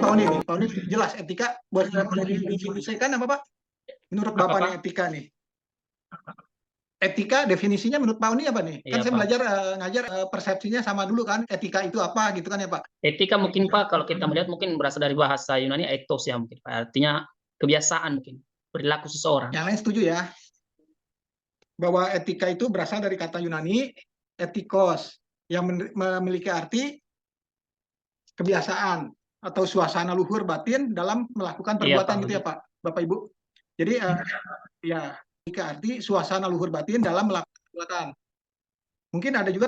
Pak Oni nih. Pak Oni jelas etika boleh didefinisikan apa Pak? Menurut Bapak nih etika nih. Etika definisinya menurut Pak Uni apa nih? Kan Iya, saya Pak. belajar ngajar persepsinya sama dulu kan. Etika itu apa gitu kan ya Pak? Etika mungkin Pak, kalau kita melihat mungkin berasal dari bahasa Yunani ethos ya mungkin Pak. Artinya kebiasaan mungkin, perilaku seseorang. Yang lain setuju ya? Bahwa etika itu berasal dari kata Yunani etikos yang memiliki arti kebiasaan atau suasana luhur batin dalam melakukan perbuatan gitu ya Pak, Bapak Ibu. Jadi ya etika arti suasana luhur batin dalam melakukan perbuatan. Mungkin ada juga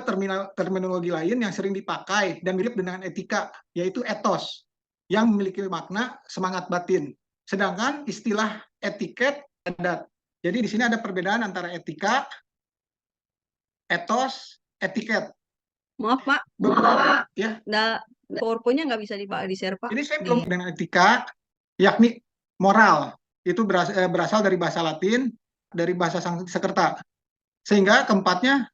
terminologi lain yang sering dipakai dan mirip dengan etika, yaitu etos, yang memiliki makna semangat batin. Sedangkan istilah etiket adat. Jadi di sini ada perbedaan antara etika, etos, etiket. Maaf Pak, ya. PowerPoint-nya nggak bisa di-share Pak. Ini saya belum dengan etika, yakni moral. Itu berasal dari bahasa Latin, dari bahasa Sanskerta. Sehingga keempatnya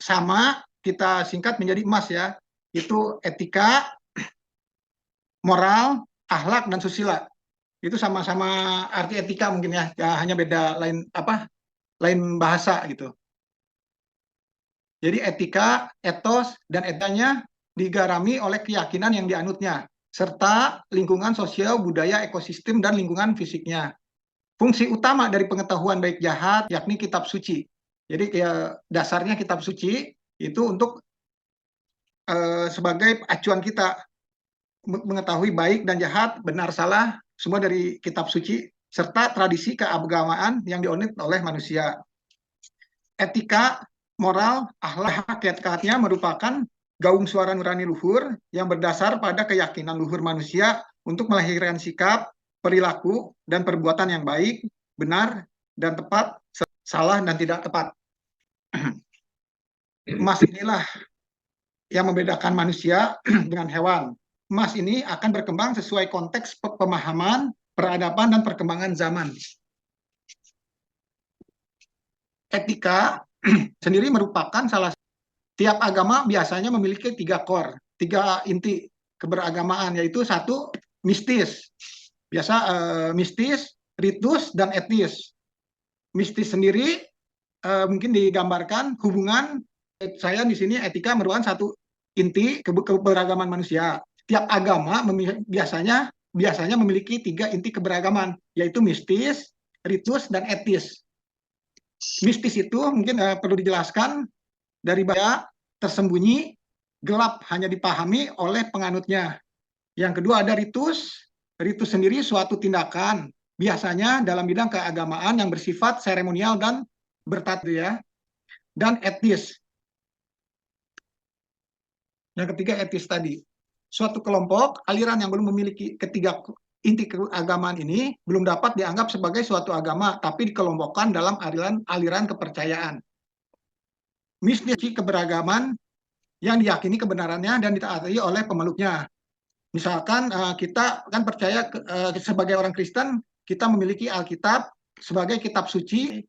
sama, kita singkat menjadi emas ya. Itu etika, moral, akhlak, dan susila. Itu sama-sama arti etika mungkin ya, hanya beda lain bahasa gitu. Jadi etika, etos, dan etikanya digarami oleh keyakinan yang dianutnya, serta lingkungan sosial, budaya, ekosistem, dan lingkungan fisiknya. Fungsi utama dari pengetahuan baik jahat yakni kitab suci. Jadi dasarnya kitab suci itu untuk sebagai acuan kita mengetahui baik dan jahat, benar salah, semua dari kitab suci, serta tradisi keagamaan yang dianut oleh manusia. Etika, moral, akhlak, hakikatnya merupakan gaung suara nurani luhur yang berdasar pada keyakinan luhur manusia untuk melahirkan sikap, perilaku, dan perbuatan yang baik, benar, dan tepat, salah, dan tidak tepat. Emas inilah yang membedakan manusia dengan hewan. Emas ini akan berkembang sesuai konteks pemahaman, peradaban, dan perkembangan zaman. Etika sendiri merupakan tiap agama biasanya memiliki 3 core, 3 inti keberagamaan, yaitu 1 mistis. Biasa mistis, ritus, dan etis. Mistis sendiri mungkin digambarkan hubungan, saya di sini etika merupakan 1 inti keberagaman manusia. Tiap agama biasanya memiliki 3 inti keberagaman, yaitu mistis, ritus, dan etis. Mistis itu mungkin perlu dijelaskan dari bahasa tersembunyi, gelap, hanya dipahami oleh penganutnya. Yang kedua ada ritus. Ritus sendiri suatu tindakan, biasanya dalam bidang keagamaan yang bersifat seremonial dan bertata ya. Dan etis. Yang ketiga etis tadi. Suatu kelompok aliran yang belum memiliki ketiga inti keagamaan ini belum dapat dianggap sebagai suatu agama, tapi dikelompokkan dalam aliran kepercayaan. Mistis keberagaman yang diyakini kebenarannya dan ditaati oleh pemeluknya. Misalkan kita kan percaya sebagai orang Kristen, kita memiliki Alkitab sebagai kitab suci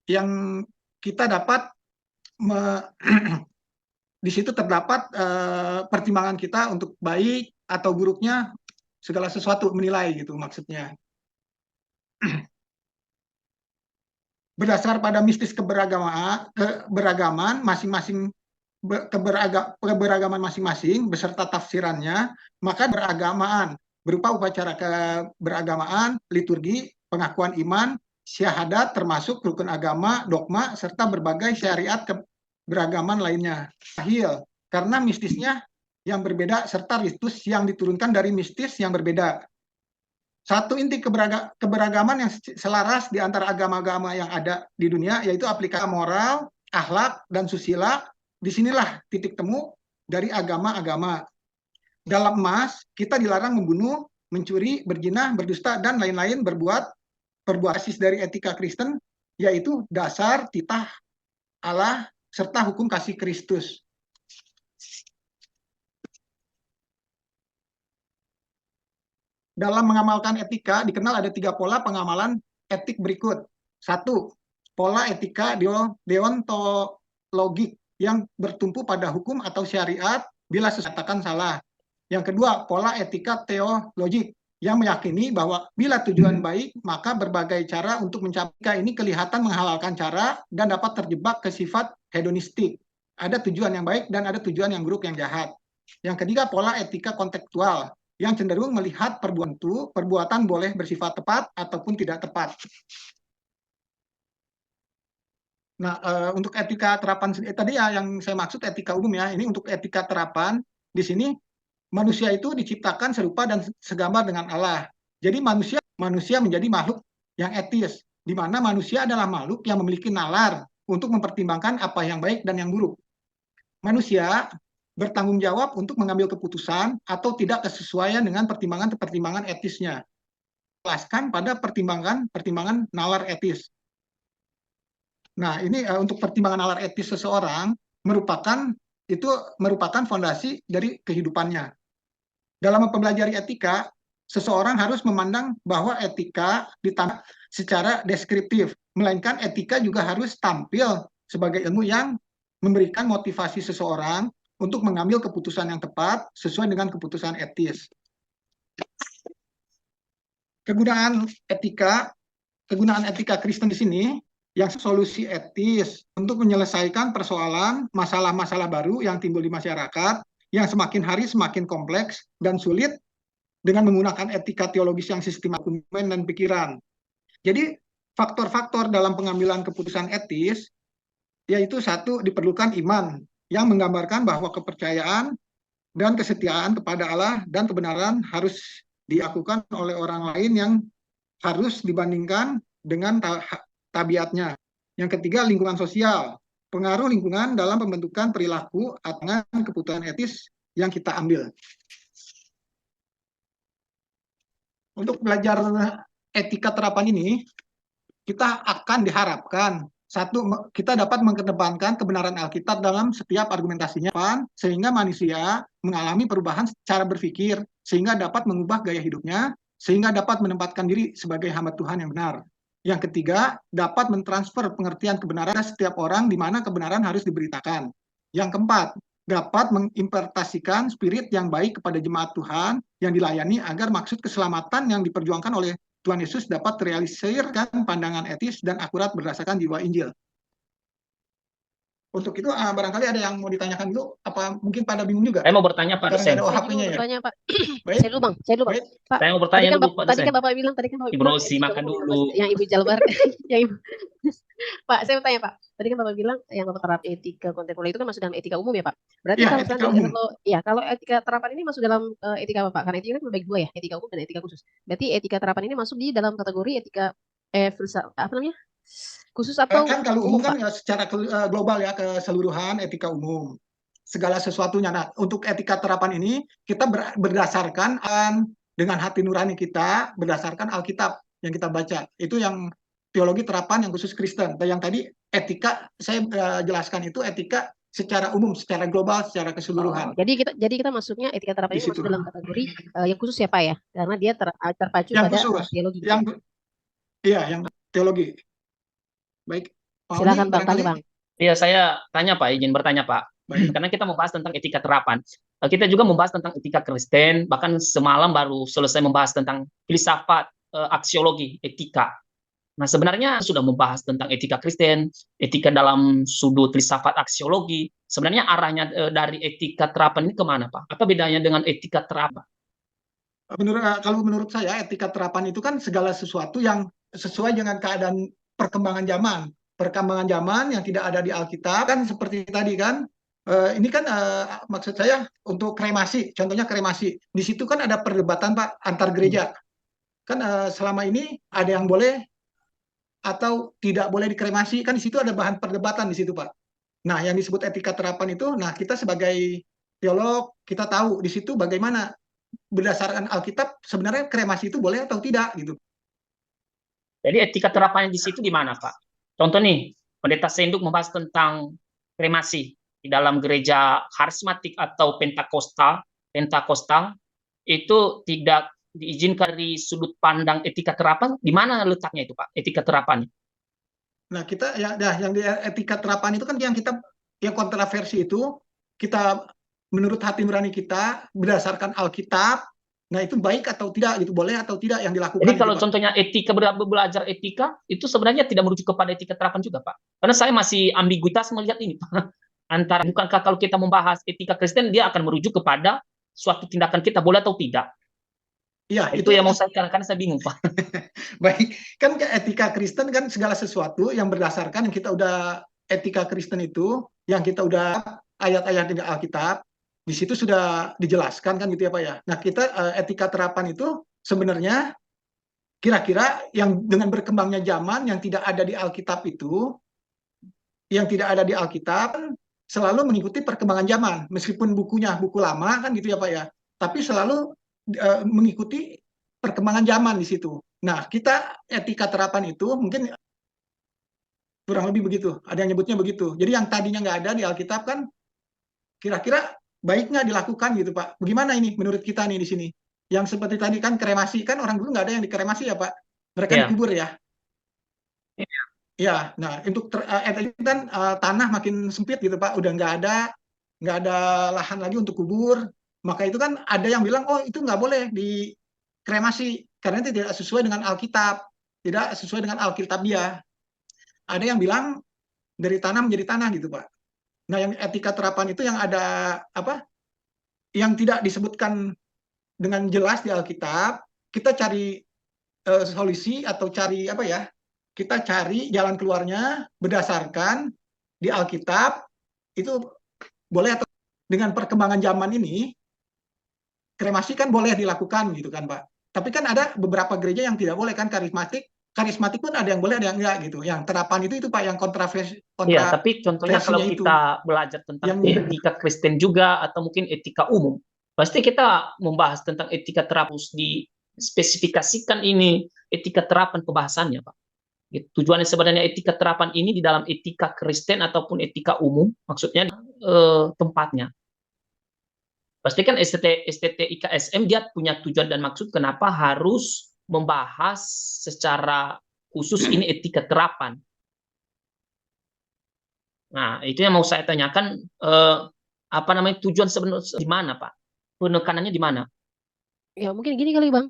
yang kita dapat di situ terdapat pertimbangan kita untuk baik atau buruknya segala sesuatu, menilai gitu maksudnya. Berdasar pada mistis keberagaman masing-masing, keberagaman masing-masing beserta tafsirannya, maka beragamaan berupa upacara keberagamaan, liturgi, pengakuan iman, syahadat termasuk rukun agama, dogma, serta berbagai syariat keberagaman lainnya. Ahil, karena mistisnya yang berbeda serta ritus yang diturunkan dari mistis yang berbeda. Satu inti keberagaman yang selaras di antara agama-agama yang ada di dunia, yaitu aplikasi moral, akhlak, dan susila. Disinilah titik temu dari agama-agama. Dalam emas, kita dilarang membunuh, mencuri, berzina, berdusta, dan lain-lain berbuat basis dari etika Kristen, yaitu dasar, titah Allah, serta hukum kasih Kristus. Dalam mengamalkan etika, dikenal ada 3 pola pengamalan etik berikut. 1. Pola etika deontologik yang bertumpu pada hukum atau syariat bila sesuatu salah. Yang kedua, pola etika teologik yang meyakini bahwa bila tujuan baik, maka berbagai cara untuk mencapai ini kelihatan menghalalkan cara dan dapat terjebak ke sifat hedonistik. Ada tujuan yang baik dan ada tujuan yang buruk, yang jahat. Yang ketiga, pola etika kontekstual yang cenderung melihat perbuatan boleh bersifat tepat ataupun tidak tepat. Nah, untuk etika terapan tadi ya yang saya maksud etika umum ya. Ini untuk etika terapan di sini manusia itu diciptakan serupa dan segambar dengan Allah. Jadi manusia menjadi makhluk yang etis, di mana manusia adalah makhluk yang memiliki nalar untuk mempertimbangkan apa yang baik dan yang buruk. Manusia bertanggung jawab untuk mengambil keputusan atau tidak kesesuaian dengan pertimbangan-pertimbangan etisnya. Jelaskan pada pertimbangan nalar etis. Nah, ini untuk pertimbangan nalar etis seseorang merupakan fondasi dari kehidupannya. Dalam mempelajari etika, seseorang harus memandang bahwa etika ditambah secara deskriptif, melainkan etika juga harus tampil sebagai ilmu yang memberikan motivasi seseorang untuk mengambil keputusan yang tepat sesuai dengan keputusan etis. Kegunaan etika Kristen di sini yang solusi etis untuk menyelesaikan persoalan masalah-masalah baru yang timbul di masyarakat yang semakin hari semakin kompleks dan sulit dengan menggunakan etika teologis yang sistematis dan pikiran. Jadi faktor-faktor dalam pengambilan keputusan etis yaitu satu, diperlukan iman yang menggambarkan bahwa kepercayaan dan kesetiaan kepada Allah dan kebenaran harus dilakukan oleh orang lain yang harus dibandingkan dengan tabiatnya. Yang ketiga, lingkungan sosial. Pengaruh lingkungan dalam pembentukan perilaku atau keputusan etis yang kita ambil. Untuk belajar etika terapan ini, kita akan diharapkan satu, kita dapat mengedepankan kebenaran Alkitab dalam setiap argumentasinya, sehingga manusia mengalami perubahan cara berpikir, sehingga dapat mengubah gaya hidupnya, sehingga dapat menempatkan diri sebagai hamba Tuhan yang benar. Yang ketiga, dapat mentransfer pengertian kebenaran setiap orang di mana kebenaran harus diberitakan. Yang keempat, dapat mengimpartasikan spirit yang baik kepada jemaat Tuhan yang dilayani agar maksud keselamatan yang diperjuangkan oleh Tuhan Yesus dapat terrealisasikan pandangan etis dan akurat berdasarkan jiwa Injil. Untuk itu barangkali ada yang mau ditanyakan dulu, apa mungkin pada bingung juga? Saya mau bertanya Pak Karena dosen. ada Saya juga OHP-nya mau ya. bertanya, Pak. Baik. Saya dulu, Bang. Pak, Saya mau tadi bertanya kan, dulu Pak tadi dosen. kan Bapak bilang, Ibu Rosi makan dulu. yang Ibu Jalbar, yang Ibu. Pak, saya mau tanya, Pak. Tadi kan Bapak bilang yang Bapak terap etika kontemporer itu kan masuk dalam etika umum ya, Pak? Berarti Ya, kalau etika seandainya umum. kalau etika terapan ini masuk dalam etika apa, Pak? Karena etika kan terbagi dua ya, etika umum dan etika khusus. Berarti etika terapan ini masuk di dalam kategori etika apa namanya? Khusus atau Kan kalau umum kan Pak? secara global ya, keseluruhan etika umum. Segala sesuatunya. Nah, untuk etika terapan ini kita berdasarkan dengan hati nurani kita, berdasarkan Alkitab yang kita baca. Itu yang teologi terapan yang khusus Kristen. Dan yang tadi etika saya jelaskan itu etika secara umum, secara global, secara keseluruhan. Jadi kita masuknya etika terapan Di ini masuk situ. dalam kategori yang khusus ya, Pak ya? Karena dia terpacu Yang pada khusus. teologi. Iya, yang teologi. Baik. Pak Oni, Silakan Bang, barangkali. tanya Bang. Iya, saya tanya Pak, izin bertanya Pak. Baik. Karena kita membahas tentang etika terapan. Kita juga membahas tentang etika Kristen, bahkan semalam baru selesai membahas tentang filsafat aksiologi, etika. Nah, sebenarnya sudah membahas tentang etika Kristen, etika dalam sudut filsafat aksiologi. Sebenarnya arahnya dari etika terapan ini kemana, Pak? Apa bedanya dengan etika terapan? Kalau menurut saya, etika terapan itu kan segala sesuatu yang sesuai dengan keadaan perkembangan zaman. Perkembangan zaman yang tidak ada di Alkitab kan seperti tadi kan. Ini kan maksud saya untuk kremasi, contohnya kremasi. Di situ kan ada perdebatan Pak antar gereja. Kan selama ini ada yang boleh atau tidak boleh dikremasi, kan di situ ada bahan perdebatan di situ Pak. Nah, yang disebut etika terapan itu, nah kita sebagai teolog kita tahu di situ bagaimana berdasarkan Alkitab sebenarnya kremasi itu boleh atau tidak gitu. Jadi etika terapannya di situ di mana Pak? Contoh nih, Pendeta Senduk membahas tentang kremasi di dalam gereja karismatik atau pentakostal itu tidak diizinkan dari sudut pandang etika terapan. Di mana letaknya itu Pak? Etika terapan? Nah kita yang di etika terapan itu kan yang kontroversi itu kita menurut hati nurani kita berdasarkan Alkitab. Nah, itu baik atau tidak gitu, boleh atau tidak yang dilakukan Jadi itu, kalau Pak. contohnya belajar etika itu sebenarnya tidak merujuk kepada etika terapan juga, Pak. Karena saya masih ambiguitas melihat ini, Pak. Antara bukankah kalau kita membahas etika Kristen dia akan merujuk kepada suatu tindakan kita boleh atau tidak. Iya, Itu yang mau saya karena saya bingung, Pak. baik. Kan etika Kristen kan segala sesuatu yang berdasarkan yang kita udah etika Kristen itu yang kita udah ayat-ayat di Alkitab di situ sudah dijelaskan kan gitu ya Pak ya. Nah, kita etika terapan itu sebenarnya kira-kira yang dengan berkembangnya zaman yang tidak ada di Alkitab itu, yang tidak ada di Alkitab selalu mengikuti perkembangan zaman. Meskipun bukunya buku lama kan gitu ya Pak ya, tapi selalu mengikuti perkembangan zaman di situ. Nah, kita etika terapan itu mungkin kurang lebih begitu. Ada yang nyebutnya begitu. Jadi yang tadinya nggak ada di Alkitab kan kira-kira baik nggak dilakukan gitu Pak. Bagaimana ini menurut kita nih di sini? Yang seperti tadi kan kremasi, kan orang dulu nggak ada yang dikremasi ya Pak. Mereka Ya. dikubur ya. Ya, nah untuk kan tanah makin sempit gitu Pak, udah nggak ada lahan lagi untuk kubur. Maka itu kan ada yang bilang, oh itu nggak boleh dikremasi karena itu tidak sesuai dengan Alkitab, tidak sesuai dengan Alkitabiah. Ada yang bilang dari tanah menjadi tanah gitu Pak. Nah, yang etika terapan itu yang ada apa? Yang tidak disebutkan dengan jelas di Alkitab, kita cari solusi atau cari apa ya? Kita cari jalan keluarnya berdasarkan di Alkitab itu boleh atau dengan perkembangan zaman ini kremasi kan boleh dilakukan gitu kan Pak. Tapi kan ada beberapa gereja yang tidak boleh kan karismatik pun ada yang boleh ada yang enggak gitu. Yang terapan itu Pak yang Iya, tapi contohnya kalau kontroversinya itu kita belajar tentang yang etika Kristen juga atau mungkin etika umum, pasti kita membahas tentang etika terapus di spesifikasikan ini etika terapan kebahasannya, Pak. Gitu. Tujuannya sebenarnya etika terapan ini di dalam etika Kristen ataupun etika umum, maksudnya tempatnya. Pastikan STT IKSM dia punya tujuan dan maksud kenapa harus membahas secara khusus ini etika terapan. Nah, itu yang mau saya tanyakan, apa namanya tujuan sebenarnya di mana, Pak? Penekanannya di mana? Ya mungkin gini kali Bang,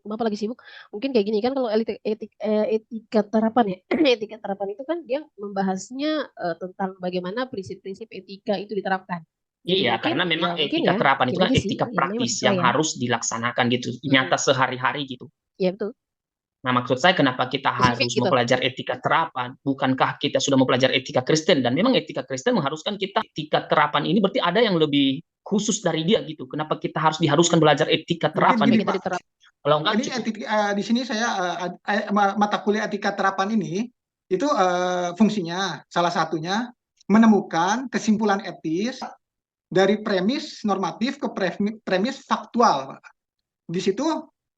Bapak lagi sibuk. Mungkin kayak gini kan kalau etika terapan ya, etika terapan itu kan dia membahasnya tentang bagaimana prinsip-prinsip etika itu diterapkan. Jadi Iya, mungkin karena ya memang mungkin etika ya, terapan itu mungkin kan aja sih, etika ya namanya praktis mahasiswa yang ya. harus dilaksanakan gitu, nyata sehari-hari gitu. Ya betul. Nah, maksud saya kenapa kita Spesifik harus gitu. mempelajari etika terapan? Bukankah kita sudah mempelajari etika Kristen? Dan memang etika Kristen mengharuskan kita etika terapan ini berarti ada yang lebih khusus dari dia gitu. Kenapa kita diharuskan belajar etika mungkin terapan gini Supaya gitu? kita Pak. diterap. Kalau enggak Ini cukup. di sini saya mata kuliah etika terapan ini itu fungsinya salah satunya menemukan kesimpulan etis dari premis normatif ke premis faktual. Di situ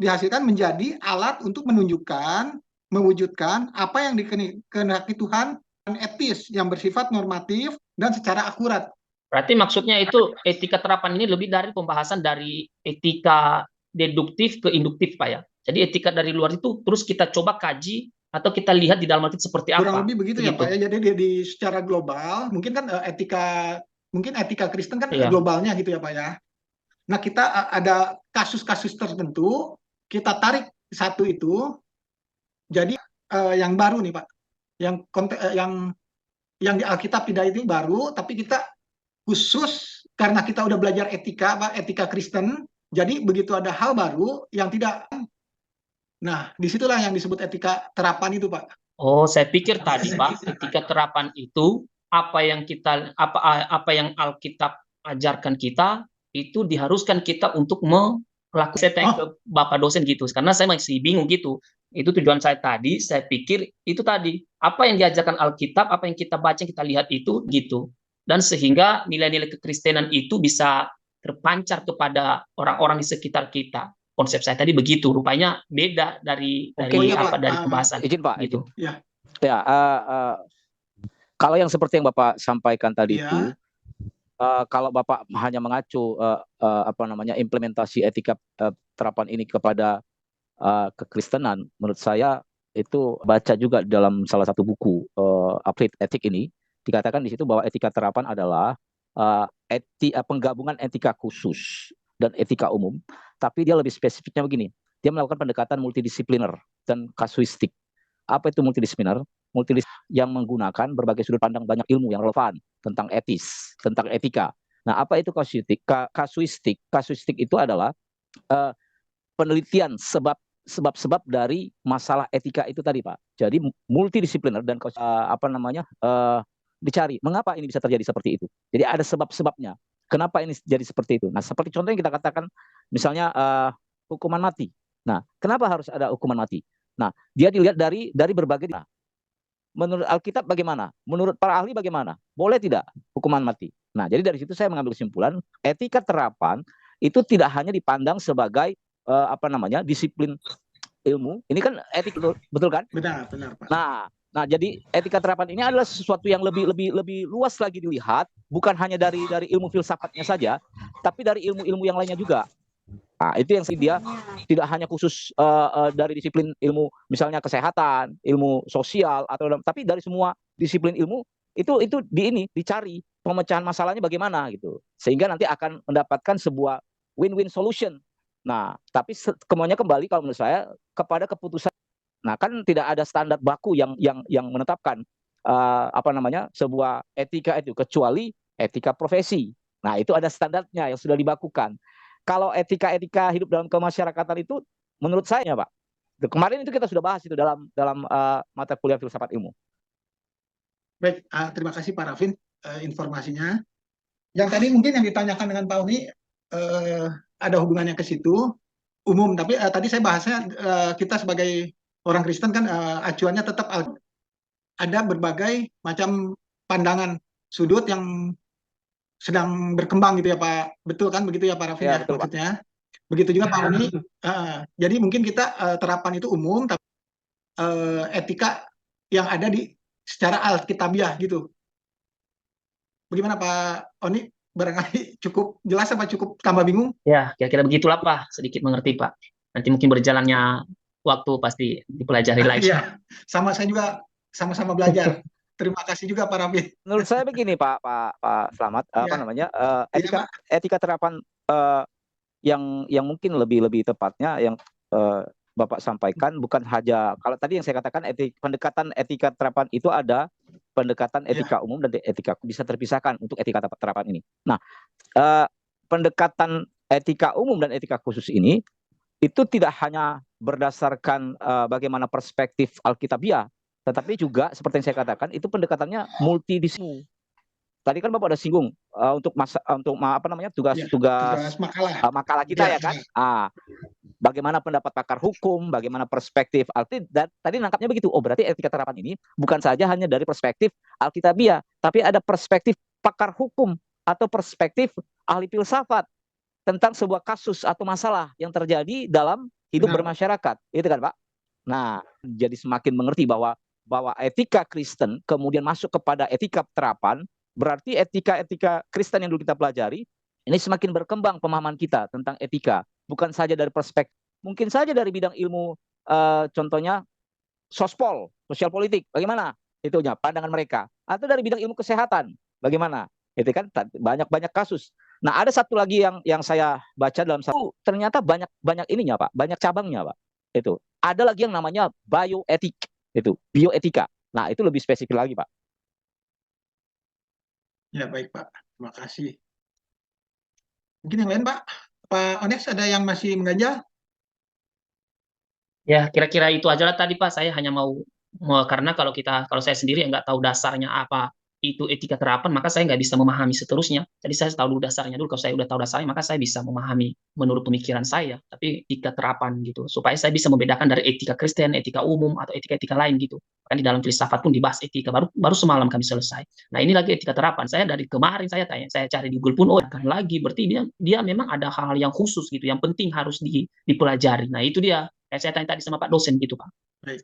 dihasilkan menjadi alat untuk menunjukkan, mewujudkan apa yang dikehendaki Tuhan dan etis yang bersifat normatif dan secara akurat. Berarti maksudnya itu etika terapan ini lebih dari pembahasan dari etika deduktif ke induktif, Pak ya. Jadi etika dari luar itu terus kita coba kaji atau kita lihat di dalam arti seperti Kurang apa. lebih begitu ya Pak ya. Jadi secara global mungkin kan etika Kristen kan Iya. globalnya gitu ya Pak ya. Nah, kita ada kasus-kasus tertentu, kita tarik satu itu, jadi yang baru nih Pak, yang di Alkitab tidak itu baru, tapi kita khusus karena kita udah belajar etika, Pak, etika Kristen, jadi begitu ada hal baru yang tidak, nah disitulah yang disebut etika terapan itu Pak. Oh, saya pikir tadi Pak, etika terapan itu apa yang Alkitab ajarkan kita itu diharuskan kita untuk melakukan. Saya tanya ke Bapak dosen gitu, karena saya masih bingung gitu. Itu tujuan saya tadi, saya pikir itu tadi apa yang diajarkan Alkitab, apa yang kita baca, kita lihat itu gitu. Dan sehingga nilai-nilai kekristenan itu bisa terpancar kepada orang-orang di sekitar kita. Konsep saya tadi begitu, rupanya beda dari pembahasan izin Pak, gitu. Ya. Ya, kalau yang seperti yang Bapak sampaikan tadi Ya. itu, kalau Bapak hanya mengacu implementasi etika terapan ini kepada kekristenan, menurut saya itu baca juga dalam salah satu buku Applied Ethic ini dikatakan di situ bahwa etika terapan adalah penggabungan etika khusus dan etika umum, tapi dia lebih spesifiknya begini. Dia melakukan pendekatan multidisipliner dan kasuistik. Apa itu multidisipliner? Multidisipliner yang menggunakan berbagai sudut pandang banyak ilmu yang relevan tentang etis, tentang etika. Nah, apa itu kasuistik? Kasuistik, kasuistik itu adalah penelitian sebab-sebab dari masalah etika itu tadi, Pak. Jadi multidisipliner dan dicari mengapa ini bisa terjadi seperti itu. Jadi ada sebab-sebabnya. Kenapa ini jadi seperti itu? Nah, seperti contoh yang kita katakan misalnya hukuman mati. Nah, kenapa harus ada hukuman mati? Nah, dia dilihat dari berbagai. Nah, menurut Alkitab bagaimana? Menurut para ahli bagaimana? Boleh tidak hukuman mati? Nah, jadi dari situ saya mengambil kesimpulan etika terapan itu tidak hanya dipandang sebagai disiplin ilmu. Ini kan etika, betul kan? Benar, benar, Pak. Nah, jadi etika terapan ini adalah sesuatu yang lebih luas lagi dilihat, bukan hanya dari ilmu filsafatnya saja, tapi dari ilmu-ilmu yang lainnya juga. Nah, itu yang dia tidak hanya khusus dari disiplin ilmu, misalnya kesehatan, ilmu sosial, tapi dari semua disiplin ilmu itu dicari pemecahan masalahnya bagaimana gitu, sehingga nanti akan mendapatkan sebuah win-win solution. Nah, tapi semuanya kembali kalau menurut saya kepada keputusan. Nah, kan tidak ada standar baku yang menetapkan sebuah etika itu kecuali etika profesi. Nah, itu ada standarnya yang sudah dibakukan. Kalau etika hidup dalam kemasyarakatan itu menurut saya, Pak. Kemarin itu kita sudah bahas itu dalam mata kuliah filsafat ilmu. Baik, terima kasih Pak Rafin informasinya. Yang tadi mungkin yang ditanyakan dengan Pak Uni ada hubungannya ke situ umum, tapi tadi saya bahasnya kita sebagai orang Kristen kan acuannya tetap ada berbagai macam pandangan sudut yang sedang berkembang gitu ya Pak. Betul kan begitu ya Pak Rafin Ya, ya betul, Pak. maksudnya. Begitu juga Pak Uni. Jadi mungkin kita terapan itu umum, tapi etika yang ada secara alkitabiah gitu. Bagaimana Pak Oni? Barangkali cukup jelas apa cukup tambah bingung? Ya, kira-kira begitulah Pak, sedikit mengerti Pak. Nanti mungkin berjalannya waktu pasti dipelajari lagi. Iya, saya juga sama-sama belajar. Terima kasih juga Pak Rafin. Menurut saya begini, Pak Slamet, Ya, etika Pak. etika terapan yang mungkin lebih tepatnya yang Bapak sampaikan bukan hanya kalau tadi yang saya katakan pendekatan etika terapan itu ada pendekatan etika umum dan etika bisa terpisahkan untuk etika terapan ini. Nah, pendekatan etika umum dan etika khusus ini itu tidak hanya berdasarkan bagaimana perspektif Alkitabiah, tetapi juga seperti yang saya katakan itu pendekatannya multidisipliner. Tadi kan Bapak ada singgung untuk tugas makalah kita ya kan. Bagaimana pendapat pakar hukum, bagaimana perspektif dan tadi nangkapnya begitu. Oh, berarti etika terapan ini bukan saja hanya dari perspektif Alkitabiah, tapi ada perspektif pakar hukum atau perspektif ahli filsafat tentang sebuah kasus atau masalah yang terjadi dalam hidup bermasyarakat. Itu kan, Pak? Nah, jadi semakin mengerti bahwa etika Kristen kemudian masuk kepada etika terapan, berarti etika Kristen yang dulu kita pelajari ini semakin berkembang pemahaman kita tentang etika, bukan saja dari perspektif, mungkin saja dari bidang ilmu, contohnya sospol, sosial politik, bagaimana itunya pandangan mereka, atau dari bidang ilmu kesehatan, bagaimana, itu kan banyak kasus. Nah, ada satu lagi yang saya baca dalam satu, ternyata banyak ininya Pak, banyak cabangnya Pak. Itu ada lagi yang namanya bioetik, itu bioetika. Nah, itu lebih spesifik lagi Pak. Ya baik Pak, terima kasih. Mungkin yang lain Pak Ones ada yang masih mengganjal? Ya, kira-kira itu aja lah tadi Pak. Saya hanya karena kalau saya sendiri nggak tahu dasarnya apa itu etika terapan, maka saya nggak bisa memahami seterusnya. Jadi saya tahu dulu dasarnya dulu. Kalau saya udah tahu dasarnya, maka saya bisa memahami menurut pemikiran saya. Tapi etika terapan gitu, supaya saya bisa membedakan dari etika Kristen, etika umum, atau etika-etika lain gitu. Kan di dalam filsafat pun dibahas etika. Baru semalam kami selesai. Nah, ini lagi etika terapan. Saya dari kemarin saya cari di Google pun, kan lagi. Berarti dia memang ada hal-hal yang khusus gitu, yang penting harus dipelajari. Nah, itu dia. Saya tanya tadi sama Pak dosen gitu, Pak. Baik.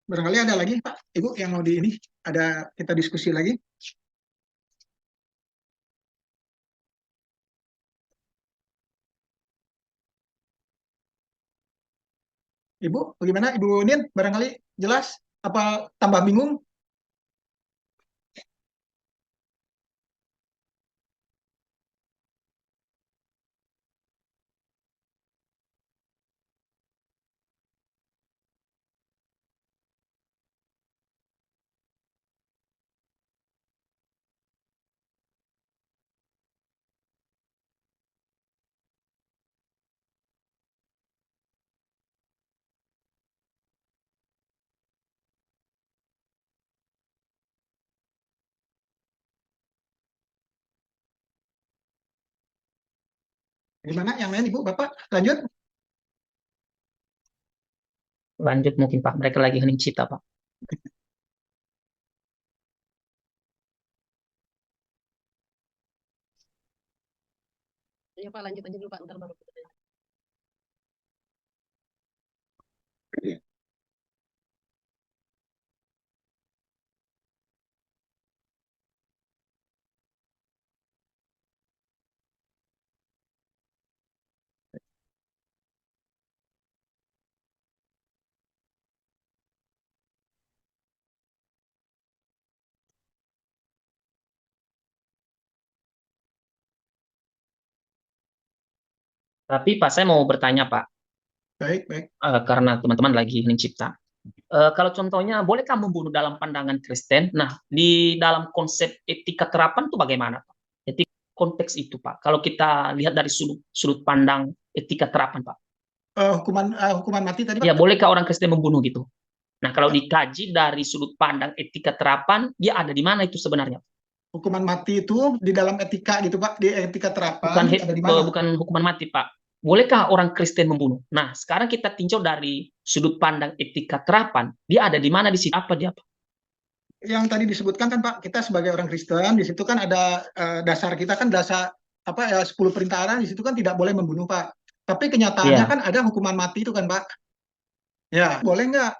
Barangkali ada lagi Pak, Ibu yang mau ada kita diskusi lagi. Ibu, bagaimana Ibu Nin? Barangkali jelas apa tambah bingung? Gimana yang lain Ibu, Bapak? Lanjut. Lanjut mungkin Pak, mereka lagi hening cita Pak. Ya Pak, lanjut aja dulu Pak, ntar baru kita tanya. Tapi Pak, saya mau bertanya Pak, Baik, baik. karena teman-teman lagi hening cipta. Kalau contohnya, bolehkah membunuh dalam pandangan Kristen? Nah, di dalam konsep etika terapan itu bagaimana, Pak? Etika konteks itu, Pak. Kalau kita lihat dari sudut pandang etika terapan, Pak. Hukuman mati tadi Pak. Ya, bolehkah orang Kristen membunuh gitu? Nah, kalau dikaji dari sudut pandang etika terapan, dia ada di mana itu sebenarnya? Hukuman mati itu di dalam etika gitu Pak, di etika Bukan, terapan ada di mana? bukan hukuman mati, Pak. Bolehkah orang Kristen membunuh? Nah, sekarang kita tinjau dari sudut pandang etika terapan, dia ada di mana di situ? Apa dia, Pak? Yang tadi disebutkan kan Pak, kita sebagai orang Kristen di situ kan ada dasar kita kan dasar apa ya 10 perintah Allah di situ kan tidak boleh membunuh Pak. Tapi kenyataannya Iya. kan ada hukuman mati itu kan Pak. Ya, boleh nggak?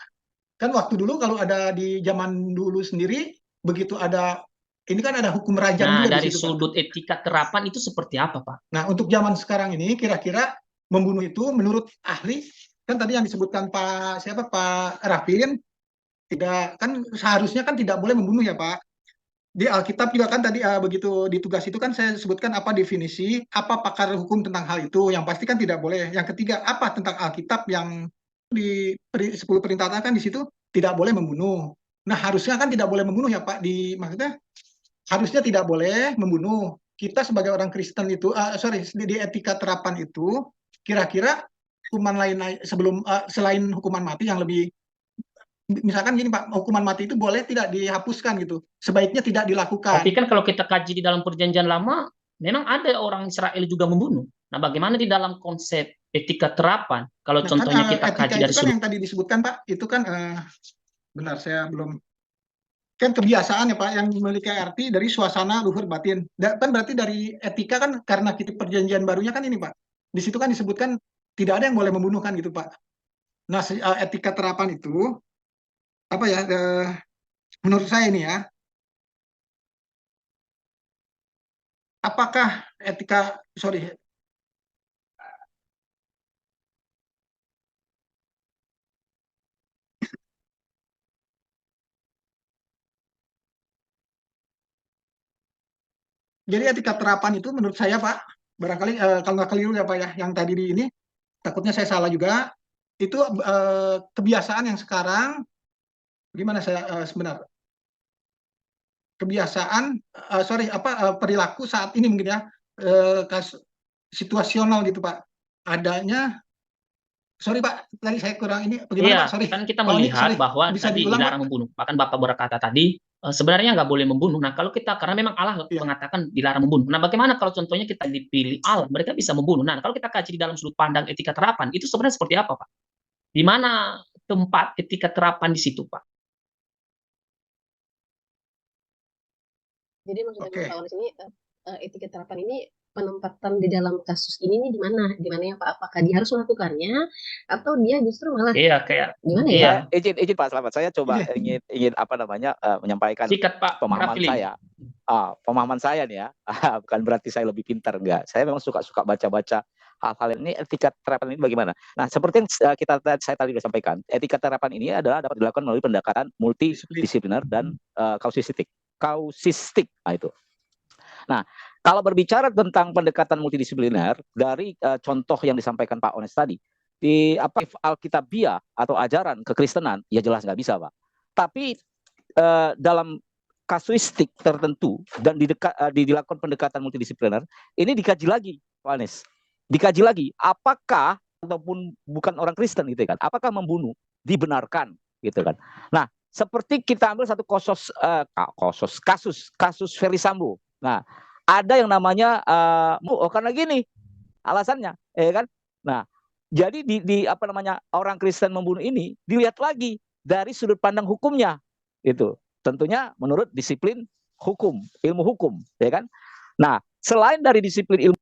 Kan waktu dulu kalau ada di zaman dulu sendiri begitu ada ini kan ada hukum rajam Nah, juga di dari situ Pak. sudut etika terapan itu seperti apa, Pak? Nah, untuk zaman sekarang ini kira-kira membunuh itu menurut ahli kan tadi yang disebutkan Pak Rafin tidak kan seharusnya kan tidak boleh membunuh ya Pak. Di Alkitab juga kan tadi begitu di tugas itu kan saya sebutkan apa definisi, apa pakar hukum tentang hal itu. Yang pasti kan tidak boleh. Yang ketiga, apa tentang Alkitab yang di 10 perintah kan di situ tidak boleh membunuh. Nah, harusnya kan tidak boleh membunuh ya Pak. Maksudnya harusnya tidak boleh membunuh. Kita sebagai orang Kristen itu, sorry, di etika terapan itu, kira-kira hukuman lain sebelum selain hukuman mati yang lebih misalkan gini Pak, hukuman mati itu boleh tidak dihapuskan gitu. Sebaiknya tidak Tapi dilakukan. kan kalau kita kaji di dalam perjanjian lama, memang ada orang Israel juga membunuh. Nah, bagaimana di dalam konsep etika terapan? Kalau Nah, kan contohnya kita etika kaji itu dari kan sudut yang tadi disebutkan Pak, itu kan benar saya belum kan kebiasaan ya Pak yang memiliki arti dari suasana luhur batin. Kan berarti dari etika kan karena kita perjanjian barunya kan ini Pak. Di situ kan disebutkan tidak ada yang boleh membunuh kan gitu Pak. Nah, etika terapan itu apa ya menurut saya ini ya, apakah etika sorry jadi etika terapan itu menurut saya Pak, barangkali kalau nggak keliru ya Pak ya, yang tadi di ini takutnya saya salah juga, itu kebiasaan yang sekarang, gimana saya sebenarnya, kebiasaan, sorry, perilaku saat ini mungkin ya, situasional gitu Pak, adanya, sorry Pak, tadi saya kurang ini, bagaimana Iya, Pak, sorry, kan kita Pak Oni, melihat sorry, bahwa bisa tadi diulang Pak? dilarang membunuh. Bahkan Bapak berkata tadi, sebenarnya nggak boleh membunuh. Nah, kalau kita, karena memang Allah Iya. mengatakan dilarang membunuh. Nah, bagaimana kalau contohnya kita dipilih Allah, mereka bisa membunuh. Nah, kalau kita kaji di dalam sudut pandang etika terapan, itu sebenarnya seperti apa, Pak? Di mana tempat etika terapan di situ, Pak? Jadi maksudnya Oke. Pak Onis ini etika terapan ini penempatan di dalam kasus ini nih di mana? Di mana ya Pak? Apakah dia harus melakukannya atau dia justru malah Iya, kayak gimana ya? iya. Izin Pak Slamet, saya coba Iya. ingin apa namanya menyampaikan Sikat Pak pemahaman Rafli. saya. Pemahaman saya nih ya, bukan berarti saya lebih pintar, enggak. Saya memang suka baca-baca hal-hal ini. Etika terapan ini bagaimana? Nah, seperti yang saya tadi sudah sampaikan, etika terapan ini adalah dapat dilakukan melalui pendekatan multidisipliner dan kausistik. Nah, itu. Nah, kalau berbicara tentang pendekatan multidisipliner dari contoh yang disampaikan Pak Ones tadi, di Alkitabiah atau ajaran kekristenan, ya jelas nggak bisa Pak. Tapi dalam kasuistik tertentu dan dilakukan pendekatan multidisipliner, ini dikaji lagi, Pak Ones. Dikaji lagi, apakah ataupun bukan orang Kristen gitu kan, apakah membunuh dibenarkan gitu kan. Nah, seperti kita ambil satu kasus Ferry Sambo. Nah, ada yang namanya karena gini, alasannya, ya kan? Nah, jadi di apa namanya orang Kristen membunuh ini dilihat lagi dari sudut pandang hukumnya, itu tentunya menurut disiplin hukum, ilmu hukum, ya kan? Nah, selain dari disiplin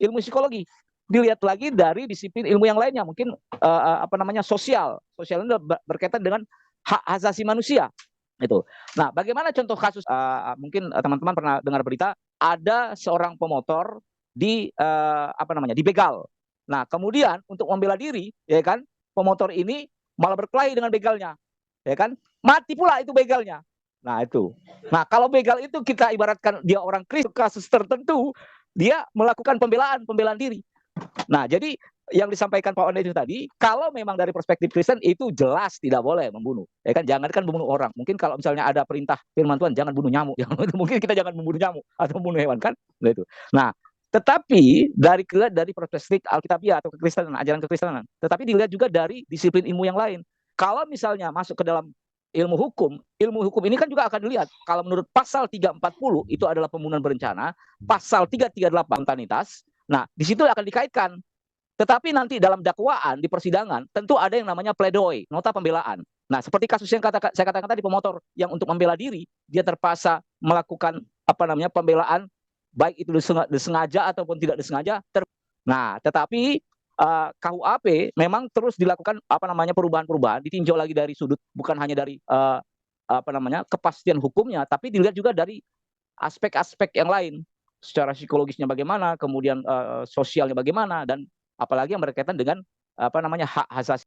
ilmu psikologi, dilihat lagi dari disiplin ilmu yang lainnya, mungkin apa namanya sosial ini berkaitan dengan hak asasi manusia itu. Nah, bagaimana contoh kasus mungkin teman-teman pernah dengar berita ada seorang pemotor apa namanya dibegal. Nah, kemudian untuk membela diri, ya kan, pemotor ini malah berkelahi dengan begalnya, ya kan, mati pula itu begalnya. Nah itu. Nah kalau begal itu kita ibaratkan dia orang Kristen, kasus tertentu dia melakukan pembelaan diri. Nah, jadi yang disampaikan Pak Onde itu tadi, kalau memang dari perspektif Kristen itu jelas tidak boleh membunuh. Ya kan, jangankan membunuh orang. Mungkin kalau misalnya ada perintah firman Tuhan jangan bunuh nyamuk, mungkin kita jangan membunuh nyamuk atau membunuh hewan kan? Gitu. Nah, tetapi dari perspektif Alkitabiah atau kekristenan, ajaran kekristenan, tetapi dilihat juga dari disiplin ilmu yang lain. Kalau misalnya masuk ke dalam ilmu hukum ini kan juga akan dilihat. Kalau menurut pasal 340 itu adalah pembunuhan berencana, pasal 338 spontanitas. Nah, di situ akan dikaitkan. Tetapi nanti dalam dakwaan di persidangan tentu ada yang namanya pledoi, nota pembelaan. Nah, seperti kasus yang saya katakan tadi, pemotor yang untuk membela diri dia terpaksa melakukan apa namanya pembelaan, baik itu disengaja ataupun tidak disengaja. Nah, tetapi KUHP memang terus dilakukan apa namanya perubahan-perubahan, ditinjau lagi dari sudut bukan hanya dari apa namanya kepastian hukumnya, tapi dilihat juga dari aspek-aspek yang lain, secara psikologisnya bagaimana, kemudian sosialnya bagaimana, dan apalagi yang berkaitan dengan apa namanya hak asasi.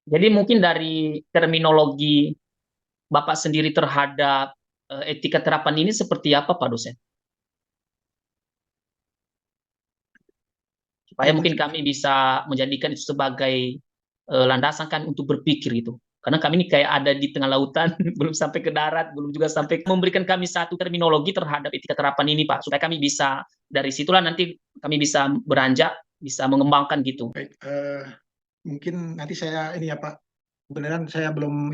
Jadi mungkin dari terminologi Bapak sendiri terhadap etika terapan ini seperti apa, Pak dosen? Supaya mungkin kami bisa menjadikan itu sebagai landasan kan untuk berpikir itu. Karena kami ini kayak ada di tengah lautan, belum sampai ke darat, belum juga sampai memberikan kami satu terminologi terhadap etika terapan ini, Pak. Supaya kami bisa, dari situlah nanti kami bisa beranjak, bisa mengembangkan gitu. Baik, mungkin nanti saya ini ya Pak, beneran saya belum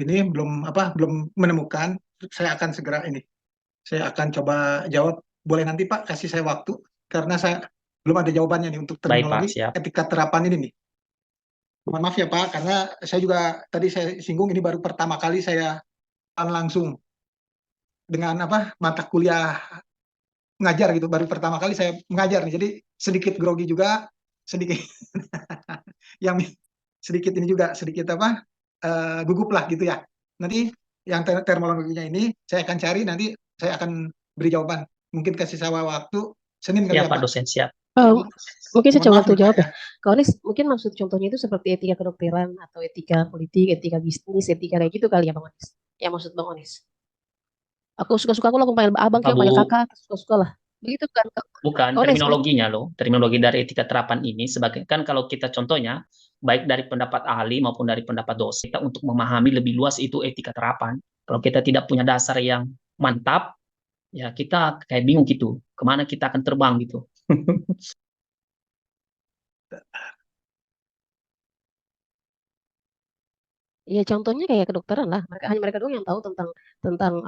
menemukan. Saya akan segera saya akan coba jawab. Boleh nanti Pak kasih saya waktu karena saya belum ada jawabannya nih untuk Baik, Pak, terminologi siap. etika terapan ini nih. Mohon maaf ya Pak, karena saya juga tadi saya singgung ini baru pertama kali saya langsung dengan mata kuliah ngajar gitu, baru pertama kali saya mengajar nih, jadi sedikit grogi juga, sedikit yang sedikit ini juga sedikit gugup lah gitu ya. Nanti yang terminologinya ini saya akan cari, nanti saya akan beri jawaban. Mungkin kasih saya waktu Senin kali Ya, ya Pak Pak. dosen, siap. Mungkin saya Mohon coba maaf tuh nih, jawab Pak, ya. Kalau ini mungkin maksud contohnya itu seperti etika kedokteran atau etika politik, etika bisnis, etika kayak gitu kali ya Bang Onis. Ya maksud Bang Onis. Aku suka-suka aku langsung panggil abang, Apa, kayak panggil Bu? kakak, suka-suka lah. Begitu kan? Bukan, Onis, terminologinya loh. Terminologi dari etika terapan ini sebagai kan kalau kita contohnya baik dari pendapat ahli maupun dari pendapat dosen, kita untuk memahami lebih luas itu etika terapan. Kalau kita tidak punya dasar yang mantap, ya kita kayak bingung gitu. Kemana kita akan terbang gitu. ya contohnya kayak kedokteran lah. Hanya mereka doang yang tahu tentang tentang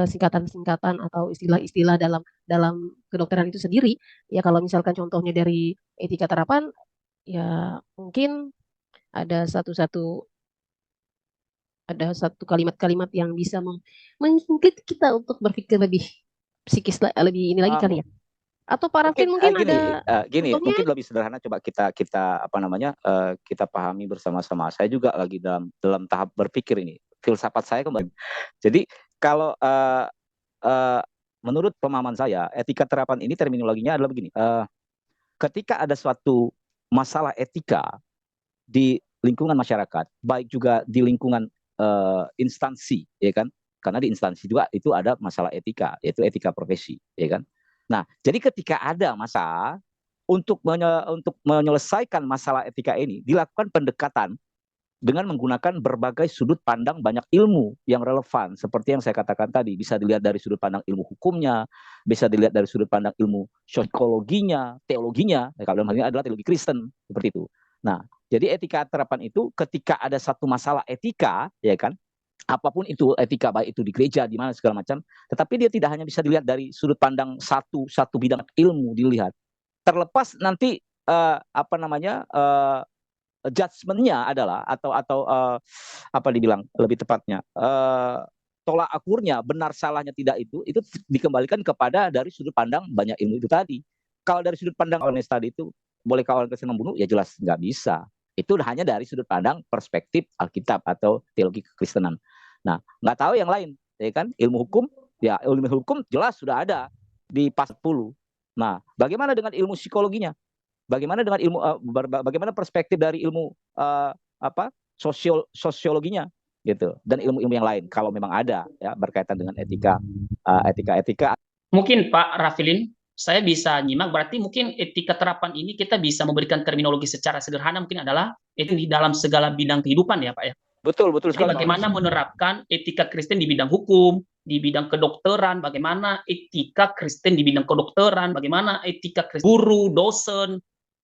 singkatan-singkatan atau istilah-istilah dalam dalam kedokteran itu sendiri. Ya kalau misalkan contohnya dari etika terapan, ya mungkin ada satu kalimat-kalimat yang bisa mengungkit kita untuk berpikir lebih psikis lebih ini lagi kali ya. Atau Parafin mungkin ada gini, contohnya? mungkin lebih sederhana, coba kita apa namanya kita pahami bersama-sama. Saya juga lagi dalam tahap berpikir ini, filsafat saya kembali. Jadi kalau menurut pemahaman saya, etika terapan ini terminologinya adalah begini. Ketika ada suatu masalah etika di lingkungan masyarakat, baik juga di lingkungan instansi, ya kan? Karena di instansi juga itu ada masalah etika, yaitu etika profesi, ya kan? Nah, jadi ketika ada masalah untuk menyelesaikan masalah etika ini, dilakukan pendekatan dengan menggunakan berbagai sudut pandang banyak ilmu yang relevan. Seperti yang saya katakan tadi, bisa dilihat dari sudut pandang ilmu hukumnya, bisa dilihat dari sudut pandang ilmu psikologinya, teologinya. Kalau dalam hal ini adalah teologi Kristen, seperti itu. Nah, jadi etika terapan itu ketika ada satu masalah etika, ya kan, apapun itu etika, baik itu di gereja di mana segala macam, tetapi dia tidak hanya bisa dilihat dari sudut pandang satu bidang ilmu dilihat. Terlepas nanti apa namanya judgement-nya adalah atau apa dibilang lebih tepatnya tolak ukurnya benar salahnya tidak itu dikembalikan kepada dari sudut pandang banyak ilmu itu tadi. Kalau dari sudut pandang Ones tadi itu bolehkah orang Kristen membunuh? Ya jelas nggak bisa. Itu hanya dari sudut pandang perspektif Alkitab atau teologi kekristenan. Nah, nggak tahu yang lain, ya kan? Ilmu hukum jelas sudah ada di pasal 10. Nah, bagaimana dengan ilmu psikologinya? Bagaimana dengan ilmu bagaimana perspektif dari ilmu sosiologinya gitu dan ilmu-ilmu yang lain kalau memang ada ya berkaitan dengan etika. Mungkin Pak Rafilin, saya bisa nyimak berarti mungkin etika terapan ini kita bisa memberikan terminologi secara sederhana mungkin adalah itu di dalam segala bidang kehidupan ya Pak ya. Betul Jadi sekali. bagaimana menerapkan etika Kristen di bidang hukum, di bidang kedokteran, bagaimana etika Kristen di bidang kedokteran, bagaimana etika Kristen guru, dosen.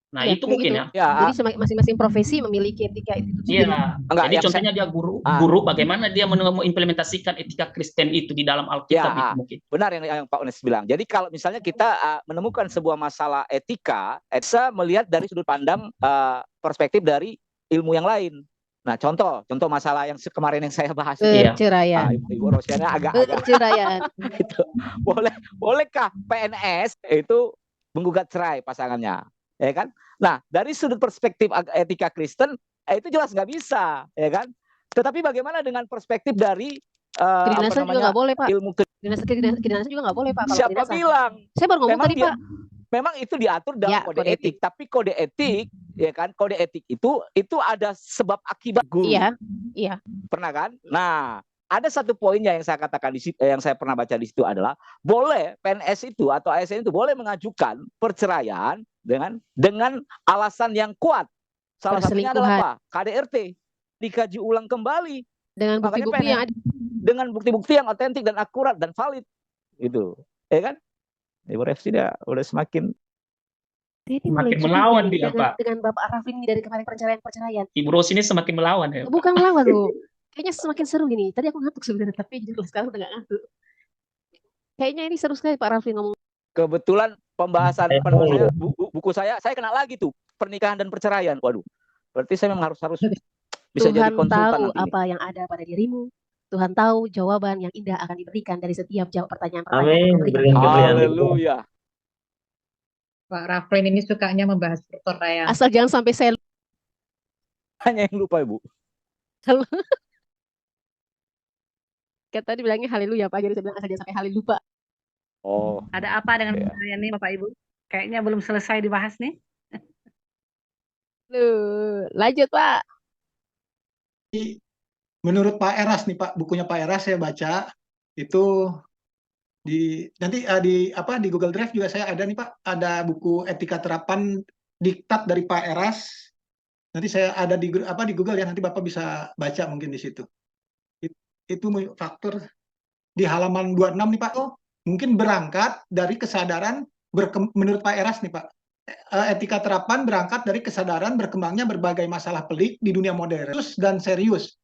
Nah, Iya, itu kayak mungkin gitu. ya. Jadi masing-masing profesi memiliki etika itu sendiri. Iya. Enggak, Jadi yang contohnya dia guru, bagaimana dia mengimplementasikan etika Kristen itu di dalam Alkitab itu mungkin. Benar yang Pak Ones bilang. Jadi kalau misalnya kita menemukan sebuah masalah etika, bisa melihat dari sudut pandang perspektif dari ilmu yang lain. Nah, contoh masalah yang kemarin yang saya bahas perceraian. Ibu Rosiana agak perceraian. itu bolehkah PNS itu menggugat cerai pasangannya, ya kan? Nah, dari sudut perspektif etika Kristen itu jelas nggak bisa, ya kan? Tetapi bagaimana dengan perspektif dari kedinasan juga nggak boleh Pak. Ilmu kedinasan juga nggak boleh Pak. Kalau siapa kedinasan. bilang? Saya baru ngomong tadi Pak. Memang itu diatur dalam kode etik. Tapi kode etik, ya kan? Kode etik itu ada sebab akibat guru. Iya. Pernah kan? Nah, ada satu poinnya yang saya katakan di situ, yang saya pernah baca di situ adalah boleh PNS itu atau ASN itu boleh mengajukan perceraian dengan alasan yang kuat. Salah satunya adalah apa? KDRT dikaji ulang kembali dengan bukti-bukti yang ada. Dengan bukti-bukti yang otentik dan akurat dan valid. Gitu. Ya kan? Ibu Refsi udah semakin melawan dia Pak. Dengan Bapak Arafin dari kemarin perceraian. Ibu Ros ini semakin melawan ya. Bukan melawan loh. Kayaknya semakin seru gini. Tadi aku ngantuk sebenarnya, tapi sekarang udah gak ngantuk. Kayaknya ini seru sekali Pak Arafin ngomong. Kebetulan pembahasan buku saya kena lagi tuh pernikahan dan perceraian. Waduh. Berarti saya memang harus bisa jadi konsultan. Tuhan tahu apa yang ada pada dirimu. Tuhan tahu jawaban yang indah akan diberikan dari setiap pertanyaan. Amin. Haleluya. Pak Raflin ini sukanya membahas perceraian. Asal jangan sampai saya hanya yang lupa Ibu. Kayak tadi bilangnya haleluya Pak, jadi saya bilang asal jangan sampai haleluya. Oh. Ada apa dengan perceraian ini Bapak Ibu? Kayaknya belum selesai dibahas nih. Lanjut Pak. Menurut Pak Eras nih Pak, bukunya Pak Eras saya baca itu nanti di Google Drive juga saya ada nih Pak, ada buku etika terapan diktat dari Pak Eras. Nanti saya ada di Google ya, nanti Bapak bisa baca mungkin di situ. Itu faktor di halaman 26 nih Pak. Mungkin berangkat dari kesadaran menurut Pak Eras nih Pak. Etika terapan berangkat dari kesadaran berkembangnya berbagai masalah pelik di dunia modern dan serius.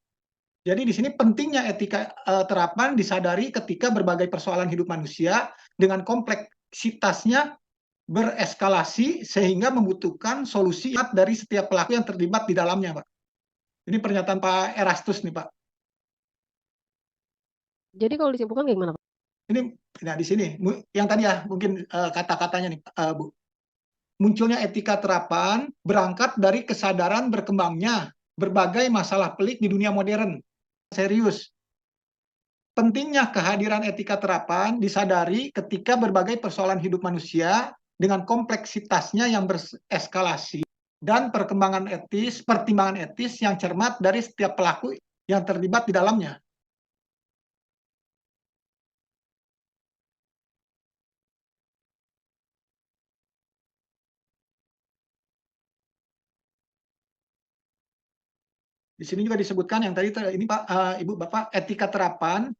Jadi di sini pentingnya etika terapan disadari ketika berbagai persoalan hidup manusia dengan kompleksitasnya bereskalasi sehingga membutuhkan solusi dari setiap pelaku yang terlibat di dalamnya, Pak. Ini pernyataan Pak Erastus nih, Pak. Jadi kalau disimpulkan gimana, Pak? Ini di sini yang tadi ya mungkin kata-katanya nih, Bu. Munculnya etika terapan berangkat dari kesadaran berkembangnya berbagai masalah pelik di dunia modern. Serius. Pentingnya kehadiran etika terapan disadari ketika berbagai persoalan hidup manusia dengan kompleksitasnya yang bereskalasi dan pertimbangan etis yang cermat dari setiap pelaku yang terlibat di dalamnya. Di sini juga disebutkan yang tadi ini Pak, Ibu Bapak, etika terapan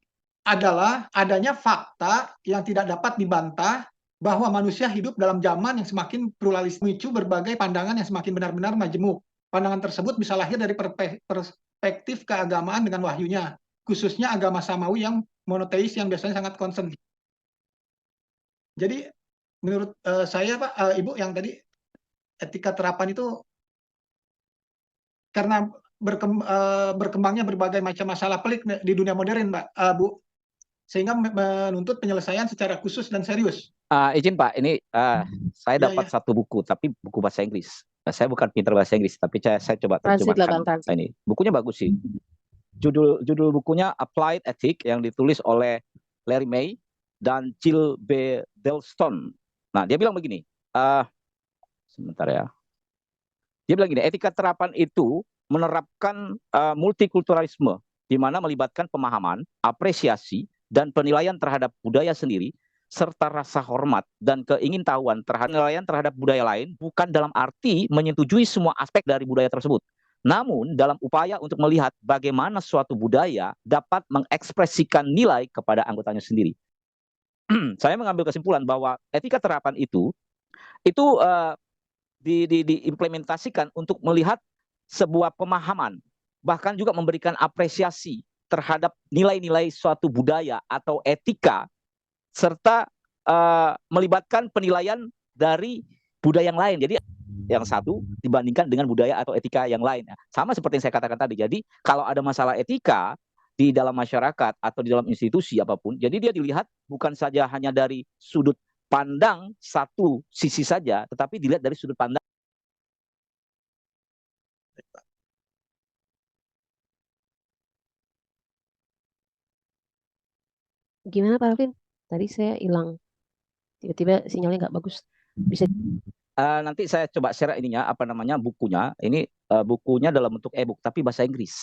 adalah adanya fakta yang tidak dapat dibantah bahwa manusia hidup dalam zaman yang semakin pluralis, memicu berbagai pandangan yang semakin benar-benar majemuk. Pandangan tersebut bisa lahir dari perspektif keagamaan dengan wahyunya, khususnya agama Samawi yang monoteis yang biasanya sangat concern. Jadi menurut saya Pak, Ibu yang tadi etika terapan itu karena berkembangnya berbagai macam masalah pelik di dunia modern, Mbak, Bu, sehingga menuntut penyelesaian secara khusus dan serius. Izin Pak, ini saya Iya, dapat iya. satu buku, tapi buku bahasa Inggris. Saya bukan pintar bahasa Inggris, tapi saya coba Translate lah Bang, terjemahkan. translate. Ini bukunya bagus sih. Judul bukunya Applied Ethic yang ditulis oleh Larry May dan Jill B. Delston. Nah, dia bilang begini. Sebentar ya. Dia bilang gini, etika terapan itu menerapkan multikulturalisme, di mana melibatkan pemahaman, apresiasi, dan penilaian terhadap budaya sendiri, serta rasa hormat dan keingintahuan terhadap budaya lain, bukan dalam arti menyetujui semua aspek dari budaya tersebut. Namun, dalam upaya untuk melihat bagaimana suatu budaya dapat mengekspresikan nilai kepada anggotanya sendiri. Saya mengambil kesimpulan bahwa etika terapan itu diimplementasikan untuk melihat sebuah pemahaman, bahkan juga memberikan apresiasi terhadap nilai-nilai suatu budaya atau etika, serta melibatkan penilaian dari budaya yang lain. Jadi yang satu dibandingkan dengan budaya atau etika yang lain. Sama seperti yang saya katakan tadi. Jadi kalau ada masalah etika di dalam masyarakat atau di dalam institusi apapun, jadi dia dilihat bukan saja hanya dari sudut pandang satu sisi saja, tetapi dilihat dari sudut pandang. Gimana Pak Alvin? Tadi saya hilang. Tiba-tiba sinyalnya nggak bagus. Bisa Nanti saya coba share ininya, apa namanya, bukunya. Ini bukunya dalam bentuk e-book tapi bahasa Inggris.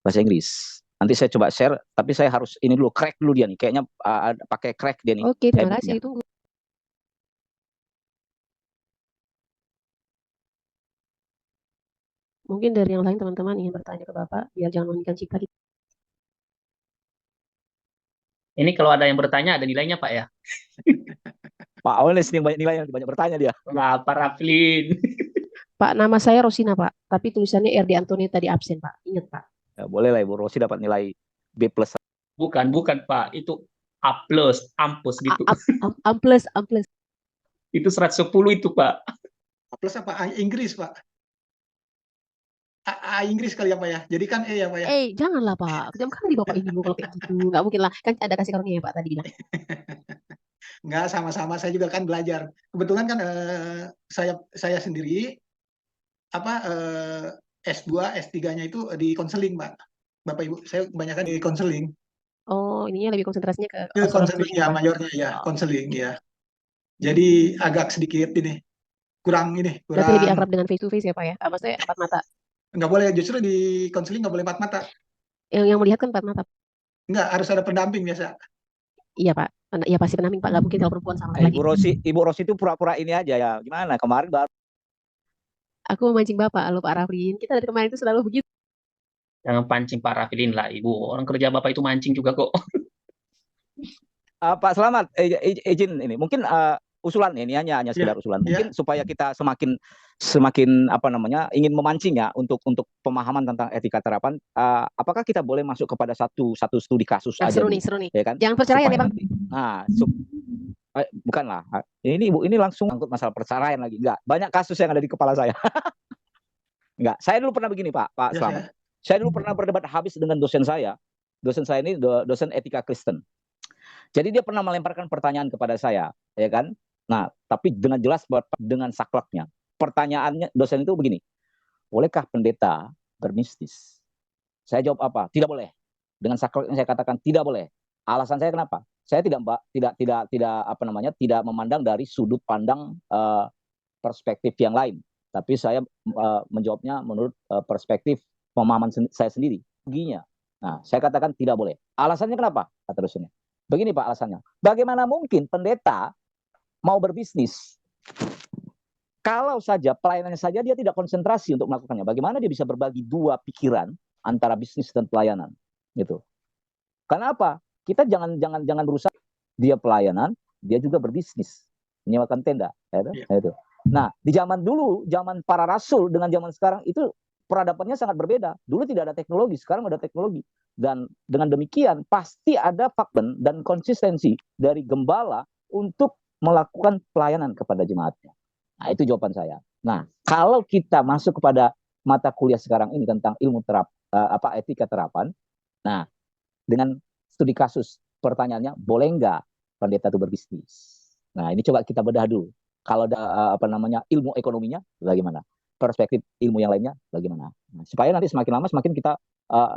Bahasa Inggris. Nanti saya coba share, tapi saya harus ini dulu, crack dulu dia nih. Kayaknya pakai crack dia nih. Oke, terima e-booknya. kasih. Tunggu. Mungkin dari yang lain teman-teman ingin bertanya ke Bapak, biar jangan meninggikan cipta kita. Ini kalau ada yang bertanya ada nilainya Pak ya. Pak Oles nih banyak nilai, yang banyak bertanya dia. Wah, Pak Raflin. Pak, nama saya Rosina Pak, tapi tulisannya RD Antoni tadi absen Pak. Ingat Pak. Ya, boleh lah Ibu Rosi dapat nilai B+. Bukan Pak. Itu A+, ampus gitu. Amples. Itu 110 itu Pak. Plus apa? Inggris, Pak. Inggris kali ya, Pak ya. Jadi kan ya, Pak ya. Janganlah Pak. Kejam kali Bapak ini kalau kayak gitu. Nggak mungkin lah. Kan ada kasih karunia ya Pak tadi bilang. Nggak, sama-sama, saya juga kan belajar. Kebetulan kan saya sendiri S2, S3-nya itu di konseling, Pak. Bapak Ibu, saya kebanyakan di konseling. Oh, ininya lebih konsentrasinya ke Konseling ya, mayornya ya, konseling ya. Jadi agak sedikit ini kurang. Berarti lebih akrab dengan face to face ya Pak ya? Maksudnya empat mata. Nggak boleh, justru di konseling nggak boleh empat mata. Yang melihat kan empat mata. Nggak, harus ada pendamping biasa. Iya Pak. Ya pasti pendamping Pak. Nggak mungkin kalau perempuan sama lagi. Ibu Rosi itu pura-pura ini aja ya. Gimana? Kemarin baru. Aku memancing Bapak, halo Pak Raflin. Kita dari kemarin itu selalu begitu. Jangan pancing Pak Raflin lah, Ibu. Orang kerja Bapak itu mancing juga kok. Pak Selamat, izin ini. Mungkin usulan ini hanya sekedar usulan. Mungkin supaya kita semakin apa namanya, ingin memancing ya untuk pemahaman tentang etika terapan. Apakah kita boleh masuk kepada satu studi kasus aja? Seru nih. Ya kan? Jangan perceraian ya Bang. Bukanlah. Ini Ibu, ini langsung angkut masalah perceraian lagi. Enggak, banyak kasus yang ada di kepala saya. Enggak, saya dulu pernah begini Pak Selamat. Saya dulu pernah berdebat habis dengan dosen saya. Dosen saya ini dosen etika Kristen. Jadi dia pernah melemparkan pertanyaan kepada saya, ya kan? Nah, tapi dengan jelas dengan sakleknya. Pertanyaannya dosen itu begini, bolehkah pendeta berbisnis? Saya jawab apa? Tidak boleh. Dengan sakleknya saya katakan tidak boleh. Alasan saya kenapa? Saya tidak memandang dari sudut pandang perspektif yang lain, tapi saya menjawabnya menurut perspektif pemahaman saya sendiri. Baginya. Nah, saya katakan tidak boleh. Alasannya kenapa? Kata dosennya. Begini Pak alasannya. Bagaimana mungkin pendeta mau berbisnis kalau saja pelayanannya saja dia tidak konsentrasi untuk melakukannya? Bagaimana dia bisa berbagi dua pikiran antara bisnis dan pelayanan? Gitu. Karena apa? Kita jangan berusaha dia pelayanan, dia juga berbisnis, menyewakan tenda. Itu. Nah, di zaman dulu, zaman para rasul dengan zaman sekarang itu peradabannya sangat berbeda. Dulu tidak ada teknologi, sekarang ada teknologi. Dan dengan demikian pasti ada fakta dan konsistensi dari gembala untuk melakukan pelayanan kepada jemaatnya. Nah, itu jawaban saya. Nah, kalau kita masuk kepada mata kuliah sekarang ini tentang ilmu etika terapan, nah, dengan studi kasus, pertanyaannya, boleh nggak pendeta itu berbisnis? Nah, ini coba kita bedah dulu. Kalau ada ilmu ekonominya, bagaimana? Perspektif ilmu yang lainnya, bagaimana? Nah, supaya nanti semakin lama semakin kita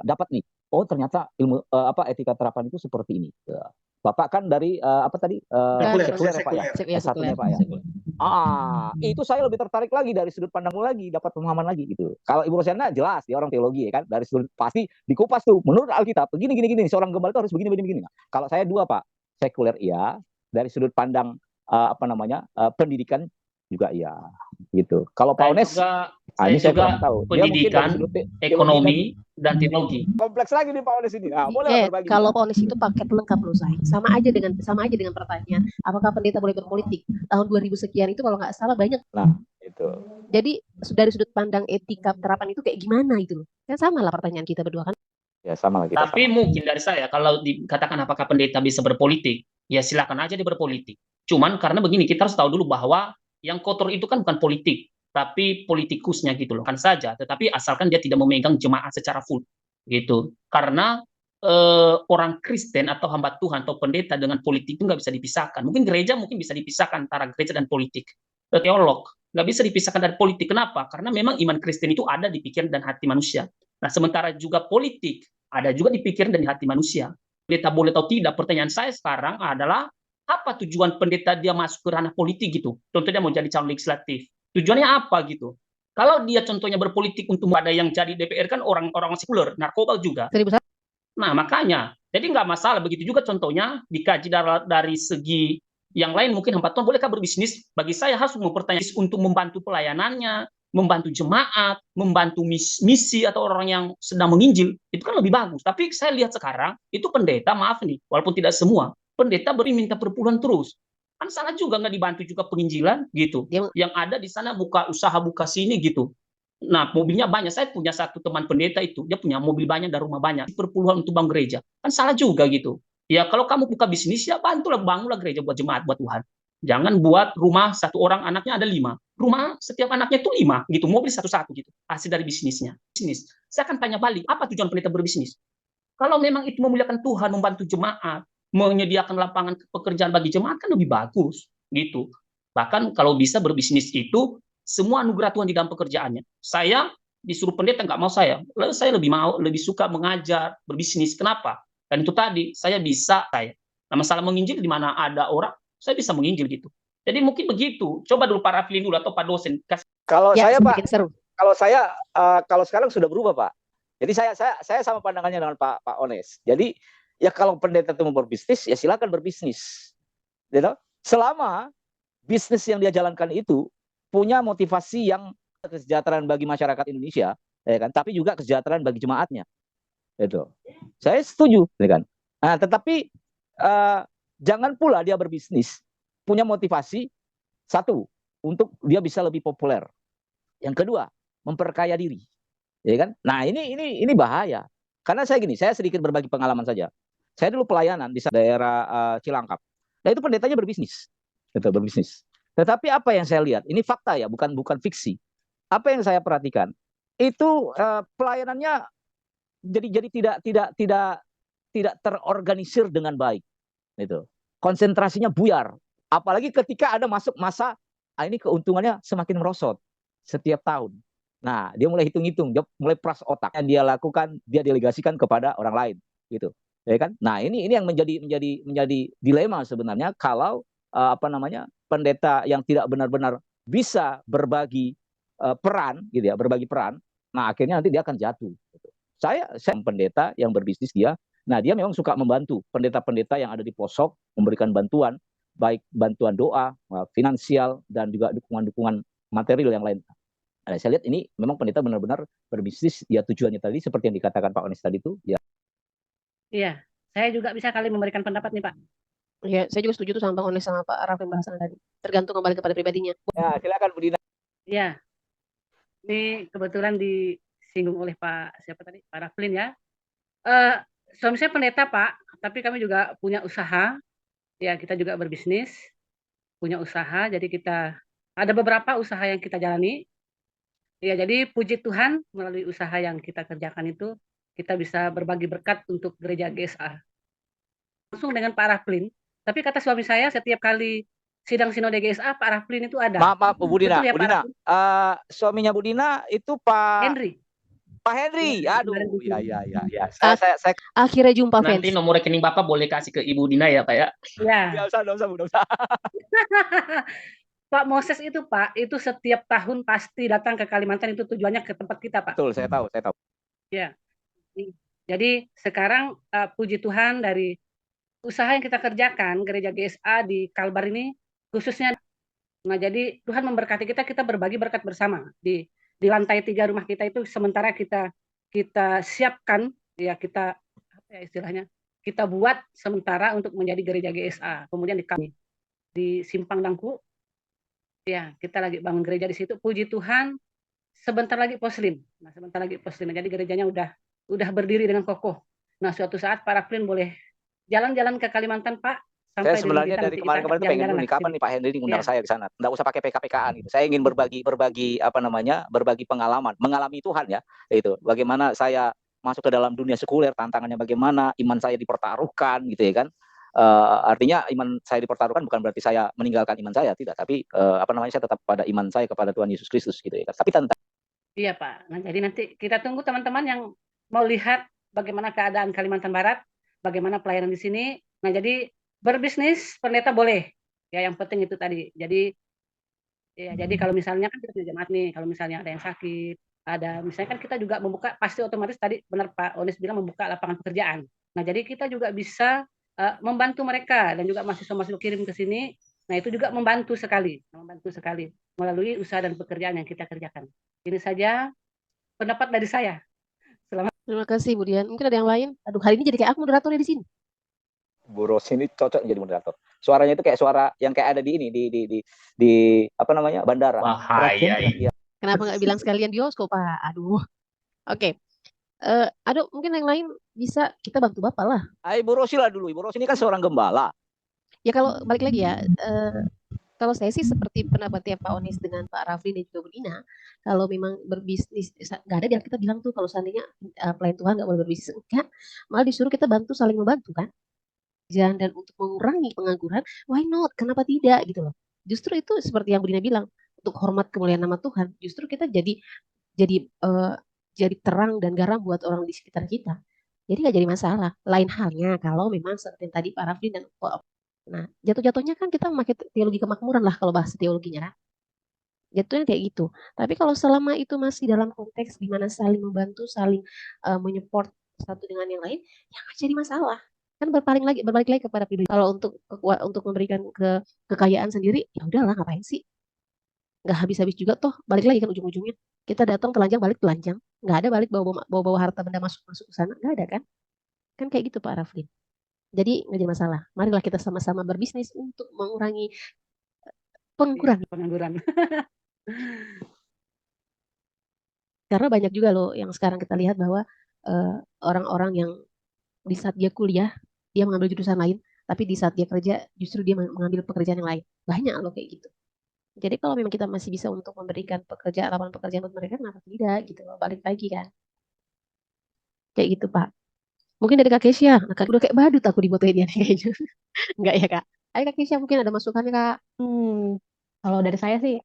dapat nih, oh ternyata ilmu etika terapan itu seperti ini. Bapak kan dari sekuler ya Pak ya, S1-nya Pak ya. Itu saya lebih tertarik lagi dari sudut pandangmu lagi, dapat pemahaman lagi gitu. Kalau Ibu Rosena jelas dia orang teologi ya kan, dari sudut pasti dikupas tuh menurut Alkitab begini seorang gembala itu harus begini. Nah, kalau saya dua Pak, sekuler iya, dari sudut pandang pendidikan juga iya gitu. Kalau Pak Ones, saya saya juga kurang tahu. pendidikan, ekonomi, dan teologi. Kompleks lagi nih Pak Ones ini. Boleh berbagi. Kalau Pak Ones itu paket lengkap loh saya. Sama aja dengan pertanyaan, apakah pendeta boleh berpolitik? Tahun 2000 sekian itu kalau nggak salah banyak. Nah, itu. Jadi dari sudut pandang etika terapan itu kayak gimana itu loh? Kan sama lah pertanyaan kita berdua kan. Ya sama lagi. Tapi mungkin dari saya kalau dikatakan apakah pendeta bisa berpolitik, ya silakan aja dia berpolitik. Cuman karena begini, kita harus tahu dulu bahwa yang kotor itu kan bukan politik, tapi politikusnya gitu loh, kan saja. Tetapi asalkan dia tidak memegang jemaat secara full, gitu. Karena orang Kristen atau hamba Tuhan atau pendeta dengan politik itu nggak bisa dipisahkan. Mungkin gereja mungkin bisa dipisahkan antara gereja dan politik. Teolog nggak bisa dipisahkan dari politik. Kenapa? Karena memang iman Kristen itu ada di pikiran dan hati manusia. Nah, sementara juga politik ada juga di pikiran dan di hati manusia. Pendeta boleh atau tidak? Pertanyaan saya sekarang adalah apa tujuan pendeta dia masuk ke ranah politik gitu? Contohnya mau jadi calon legislatif. Tujuannya apa gitu? Kalau dia contohnya berpolitik untuk ada yang jadi DPR kan orang-orang sekuler, narkoba juga. Nah, makanya. Jadi nggak masalah. Begitu juga contohnya dikaji dari segi yang lain. Mungkin hamba Tuhan bolehkah berbisnis? Bagi saya harus mempertanyakan untuk membantu pelayanannya, membantu jemaat, membantu misi atau orang yang sedang menginjil. Itu kan lebih bagus. Tapi saya lihat sekarang, itu pendeta, maaf nih, walaupun tidak semua, pendeta minta perpuluhan terus. Kan salah juga nggak dibantu juga penginjilan gitu. Yang ada di sana buka usaha, buka sini gitu. Nah, mobilnya banyak. Saya punya satu teman pendeta itu, dia punya mobil banyak dan rumah banyak. Perpuluhan untuk bangun gereja. Kan salah juga gitu. Ya kalau kamu buka bisnis, ya bantulah, bangunlah gereja buat jemaat, buat Tuhan. Jangan buat rumah satu orang anaknya ada 5. Rumah setiap anaknya itu 5 gitu. Mobil satu-satu gitu. Hasil dari bisnisnya. Bisnis. Saya akan tanya balik, apa tujuan pendeta berbisnis? Kalau memang itu memuliakan Tuhan, membantu jemaat, menyediakan lapangan pekerjaan bagi jemaat kan lebih bagus gitu. Bahkan kalau bisa berbisnis itu semua anugerah Tuhan di dalam pekerjaannya. Saya disuruh pendeta nggak mau saya. Lalu saya lebih suka mengajar, berbisnis. Kenapa? Dan itu tadi saya bisa Nah, masalah menginjil di mana ada orang, saya bisa menginjil gitu. Jadi mungkin begitu. Coba dulu Pak Rafli dulu atau Pak dosen. Kalau Ya, saya Pak, semakin seru. kalau sekarang sudah berubah Pak. Jadi saya sama pandangannya dengan Pak Ones. Jadi ya kalau pendeta itu mau berbisnis, ya silakan berbisnis. You know? Selama bisnis yang dia jalankan itu punya motivasi yang kesejahteraan bagi masyarakat Indonesia, ya kan? Tapi juga kesejahteraan bagi jemaatnya. Itu. Saya setuju, ya kan? Nah, tetapi jangan pula dia berbisnis punya motivasi satu untuk dia bisa lebih populer. Yang kedua, memperkaya diri. Ya kan? Nah, ini bahaya. Karena saya sedikit berbagi pengalaman saja. Saya dulu pelayanan di daerah Cilangkap. Nah, itu pendetanya berbisnis. Gitu, berbisnis. Tetapi apa yang saya lihat, ini fakta ya, bukan fiksi. Apa yang saya perhatikan, itu pelayanannya jadi tidak terorganisir dengan baik. Gitu. Konsentrasinya buyar. Apalagi ketika ada masuk masa, ini keuntungannya semakin merosot setiap tahun. Nah, dia mulai hitung-hitung, dia mulai peras otak. Yang dia lakukan, dia delegasikan kepada orang lain, gitu. Ya kan? Nah, ini yang menjadi dilema sebenarnya kalau pendeta yang tidak benar-benar bisa berbagi peran, gitu ya, berbagi peran. Nah, akhirnya nanti dia akan jatuh. Gitu. Saya pendeta yang berbisnis dia. Nah, dia memang suka membantu pendeta-pendeta yang ada di pelosok, memberikan bantuan, baik bantuan doa, finansial, dan juga dukungan-dukungan material yang lain. Nah, saya lihat ini memang pendeta benar-benar berbisnis, ya tujuannya tadi seperti yang dikatakan Pak Ones tadi itu. Ya. Iya, saya juga bisa kali memberikan pendapat nih Pak. Ya, saya juga setuju tuh sama Bang Ones sama Pak Rafli bahasan tadi. Tergantung kembali kepada pribadinya. Ya, silakan Bu Dina. Iya, ini kebetulan di disinggung oleh siapa tadi, Pak Raflin ya. Eh, Suami saya pendeta Pak, tapi kami juga punya usaha, ya kita juga berbisnis, punya usaha, jadi kita ada beberapa usaha yang kita jalani. Ya, jadi puji Tuhan melalui usaha yang kita kerjakan itu kita bisa berbagi berkat untuk gereja GSA. Langsung dengan Pak Raflin, tapi kata suami saya setiap kali sidang sinode GSA Pak Raflin itu ada. Maaf, Bu Dina, Betul ya Bu Pak Dina. Raflin? Suaminya Bu Dina itu Pak Henry. Henry. Ya, Aduh, kemarin ya. Ah, akhirnya jumpa Nanti fans. nomor rekening Bapak boleh kasih ke Ibu Dina ya, Pak ya. Ya. Nggak usah, Bu, nggak usah. Pak Moses itu Pak, itu setiap tahun pasti datang ke Kalimantan, itu tujuannya ke tempat kita Pak. Betul, saya tahu. Ya. Jadi sekarang puji Tuhan dari usaha yang kita kerjakan gereja GSA di Kalbar ini khususnya. Nah, jadi Tuhan memberkati kita, kita berbagi berkat bersama di lantai 3 rumah kita itu, sementara kita siapkan ya, kita apa ya istilahnya, kita buat sementara untuk menjadi gereja GSA. Kemudian di Simpang Dangku, ya kita lagi bangun gereja di situ. Puji Tuhan, sebentar lagi poslim. Nah, sebentar lagi poslim. Jadi gerejanya udah berdiri dengan kokoh. Nah, suatu saat Pak Raflin boleh jalan-jalan ke Kalimantan Pak. Saya Sampai dulu sebenarnya kita dari nanti kemarin-kemarin tuh pengen jalan-jalan dulu lah nih, kapan sini. nih Pak Henry ngundang Ya. saya ke sana. Nggak usah pakai PK-PKan gitu. Saya ingin berbagi apa namanya, berbagi pengalaman, mengalami Tuhan ya. Itu bagaimana saya masuk ke dalam dunia sekuler, tantangannya bagaimana, iman saya dipertaruhkan gitu ya kan. Artinya iman saya dipertaruhkan bukan berarti saya meninggalkan iman saya, tidak. Tapi apa namanya, saya tetap pada iman saya kepada Tuhan Yesus Kristus gitu ya kan. Tapi Iya Pak. Nah, jadi nanti kita tunggu teman-teman yang mau lihat bagaimana keadaan Kalimantan Barat, bagaimana pelayanan di sini. Nah, jadi berbisnis pendeta boleh. Ya, yang penting itu tadi. Jadi kalau misalnya kan kita punya jemaat nih, kalau misalnya ada yang sakit, ada misalnya kan kita juga membuka, pasti otomatis tadi benar Pak Onis bilang membuka lapangan pekerjaan. Nah, jadi kita juga bisa membantu mereka, dan juga mahasiswa-mahasiswa kirim ke sini. Nah, itu juga membantu sekali melalui usaha dan pekerjaan yang kita kerjakan. Ini saja pendapat dari saya. Terima kasih Bu Dian. Mungkin ada yang lain. Aduh, hari ini jadi kayak aku moderatornya di sini. Bu Ros ini cocok jadi moderator. Suaranya itu kayak suara yang kayak ada di ini di apa namanya, bandara. Bahaya ini. Kenapa nggak bilang sekalian bioskop, Pak? Aduh. Oke. Aduh, mungkin yang lain bisa kita bantu Bapak lah. Ibu Rosi lah dulu. Ibu Rosi ini kan seorang gembala. Ya kalau balik lagi ya, kalau saya sih seperti pendapatnya Pak Onis dengan Pak Rafli dan juga Bu Dina, kalau memang berbisnis, nggak ada yang kita bilang tuh kalau seandainya pelayan Tuhan nggak boleh berbisnis, enggak, malah disuruh kita bantu, saling membantu kan. Dan untuk mengurangi pengangguran, why not? Kenapa tidak gitu loh? Justru itu seperti yang Bu Dina bilang, untuk hormat kemuliaan nama Tuhan, justru kita jadi terang dan garam buat orang di sekitar kita. Jadi nggak jadi masalah. Lain halnya kalau memang seperti yang tadi Pak Rafli dan nah, jatuh-jatuhnya kan kita memakai teologi kemakmuran lah kalau bahasa teologinya kan. Jatuhnya kayak gitu. Tapi kalau selama itu masih dalam konteks di mana saling membantu, saling menyupport satu dengan yang lain, ya nggak jadi masalah. Kan berbalik lagi kepada pribadi. Kalau untuk memberikan kekayaan sendiri, ya udahlah ngapain sih? Nggak habis-habis juga toh. Balik lagi kan ujung-ujungnya. Kita datang telanjang balik telanjang. Nggak ada balik bawa harta benda masuk ke sana. Nggak ada kan? Kan kayak gitu Pak Raflin. Jadi nggak jadi masalah. Marilah kita sama-sama berbisnis untuk mengurangi pengangguran. Karena banyak juga loh yang sekarang kita lihat bahwa orang-orang yang di saat dia kuliah, dia mengambil jurusan lain, tapi di saat dia kerja, justru dia mengambil pekerjaan yang lain. Banyak loh kayak gitu. Jadi kalau memang kita masih bisa untuk memberikan lapangan pekerjaan buat mereka, kenapa tidak gitu loh. Balik lagi kan. Kayak gitu Pak. Mungkin dari Kak Kesya, udah kayak badut aku di foto dia kayaknya. Enggak ya Kak? Ayo Kak Kesya, mungkin ada masukannya Kak. Kalau dari saya sih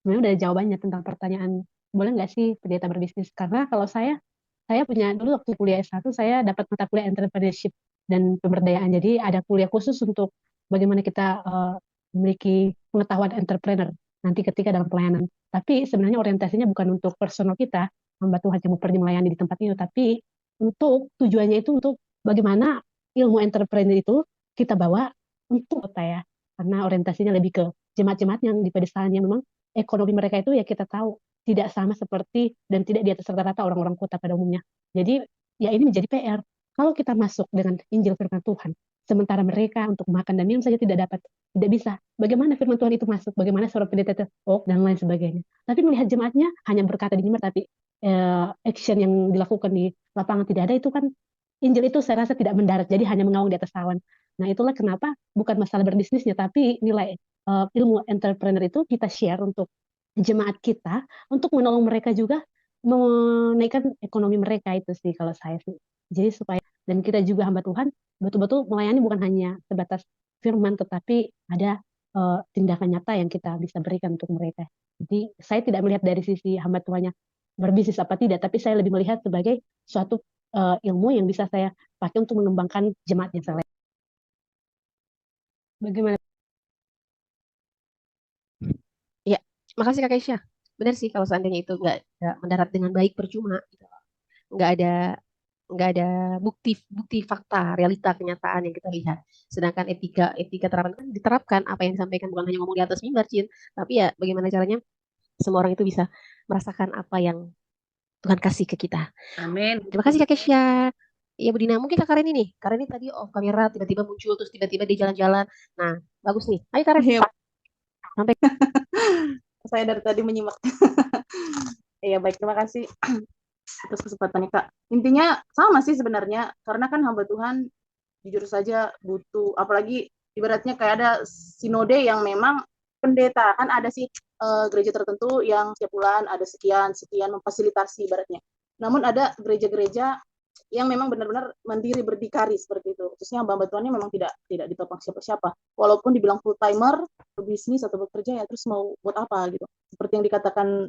sebenarnya udah jawabannya tentang pertanyaan boleh nggak sih pendeta berbisnis? Karena kalau saya punya dulu waktu kuliah S1 saya dapat mata kuliah entrepreneurship dan pemberdayaan. Jadi ada kuliah khusus untuk bagaimana kita memiliki pengetahuan entrepreneur nanti ketika dalam pelayanan. Tapi sebenarnya orientasinya bukan untuk personal kita, hamba Tuhan yang mau melayani di tempat itu, tapi untuk tujuannya itu untuk bagaimana ilmu entrepreneur itu kita bawa untuk kota ya. Karena orientasinya lebih ke jemaat-jemaat yang di pedesaan yang memang ekonomi mereka itu ya kita tahu tidak sama seperti dan tidak di atas rata-rata orang-orang kota pada umumnya. Jadi ya ini menjadi PR. Kalau kita masuk dengan Injil firman Tuhan sementara mereka untuk makan dan minum saja tidak dapat, tidak bisa. Bagaimana firman Tuhan itu masuk? Bagaimana seorang pendeta itu dan lain sebagainya. Tapi melihat jemaatnya hanya berkata di mimbar, tapi action yang dilakukan di lapangan tidak ada, itu kan Injil itu saya rasa tidak mendarat, jadi hanya mengawang di atas awan. Nah, itulah kenapa bukan masalah berbisnisnya, tapi nilai ilmu entrepreneur itu kita share untuk jemaat kita, untuk menolong mereka juga menaikkan ekonomi mereka, itu sih kalau saya sih. Jadi supaya, dan kita juga hamba Tuhan betul-betul melayani bukan hanya sebatas firman, tetapi ada tindakan nyata yang kita bisa berikan untuk mereka. Jadi saya tidak melihat dari sisi hamba Tuhannya berbisnis apa tidak, tapi saya lebih melihat sebagai suatu ilmu yang bisa saya pakai untuk mengembangkan jemaatnya saya. Bagaimana? Ya, makasih Kak Keisha. Benar sih, kalau seandainya itu nggak mendarat dengan baik, percuma. Nggak ada nggak ada bukti fakta, realita, kenyataan yang kita lihat. Sedangkan etika terapan kan diterapkan, apa yang disampaikan bukan hanya ngomong di atas mimbar, Cin, tapi ya bagaimana caranya semua orang itu bisa merasakan apa yang Tuhan kasih ke kita. Amin. Terima kasih Kak Keisha. Iya Bu Dina, mungkin Kak Karen ini. Karen ini tadi off kamera tiba-tiba muncul, terus tiba-tiba dia jalan-jalan. Nah, bagus nih. Ayo Karen. Iya. Sampai. Saya dari tadi menyimak. Iya, baik, terima kasih atas kesempatannya Kak. Intinya sama sih sebenarnya, karena kan hamba Tuhan jujur saja butuh, apalagi ibaratnya kayak ada sinode yang memang pendeta, kan ada sih gereja tertentu yang setiap bulan ada sekian memfasilitasi ibaratnya. Namun ada gereja-gereja yang memang benar-benar mandiri berdikari seperti itu. Khususnya hamba Tuhannya memang tidak ditopang siapa-siapa. Walaupun dibilang full timer, berbisnis atau bekerja, ya terus mau buat apa gitu. Seperti yang dikatakan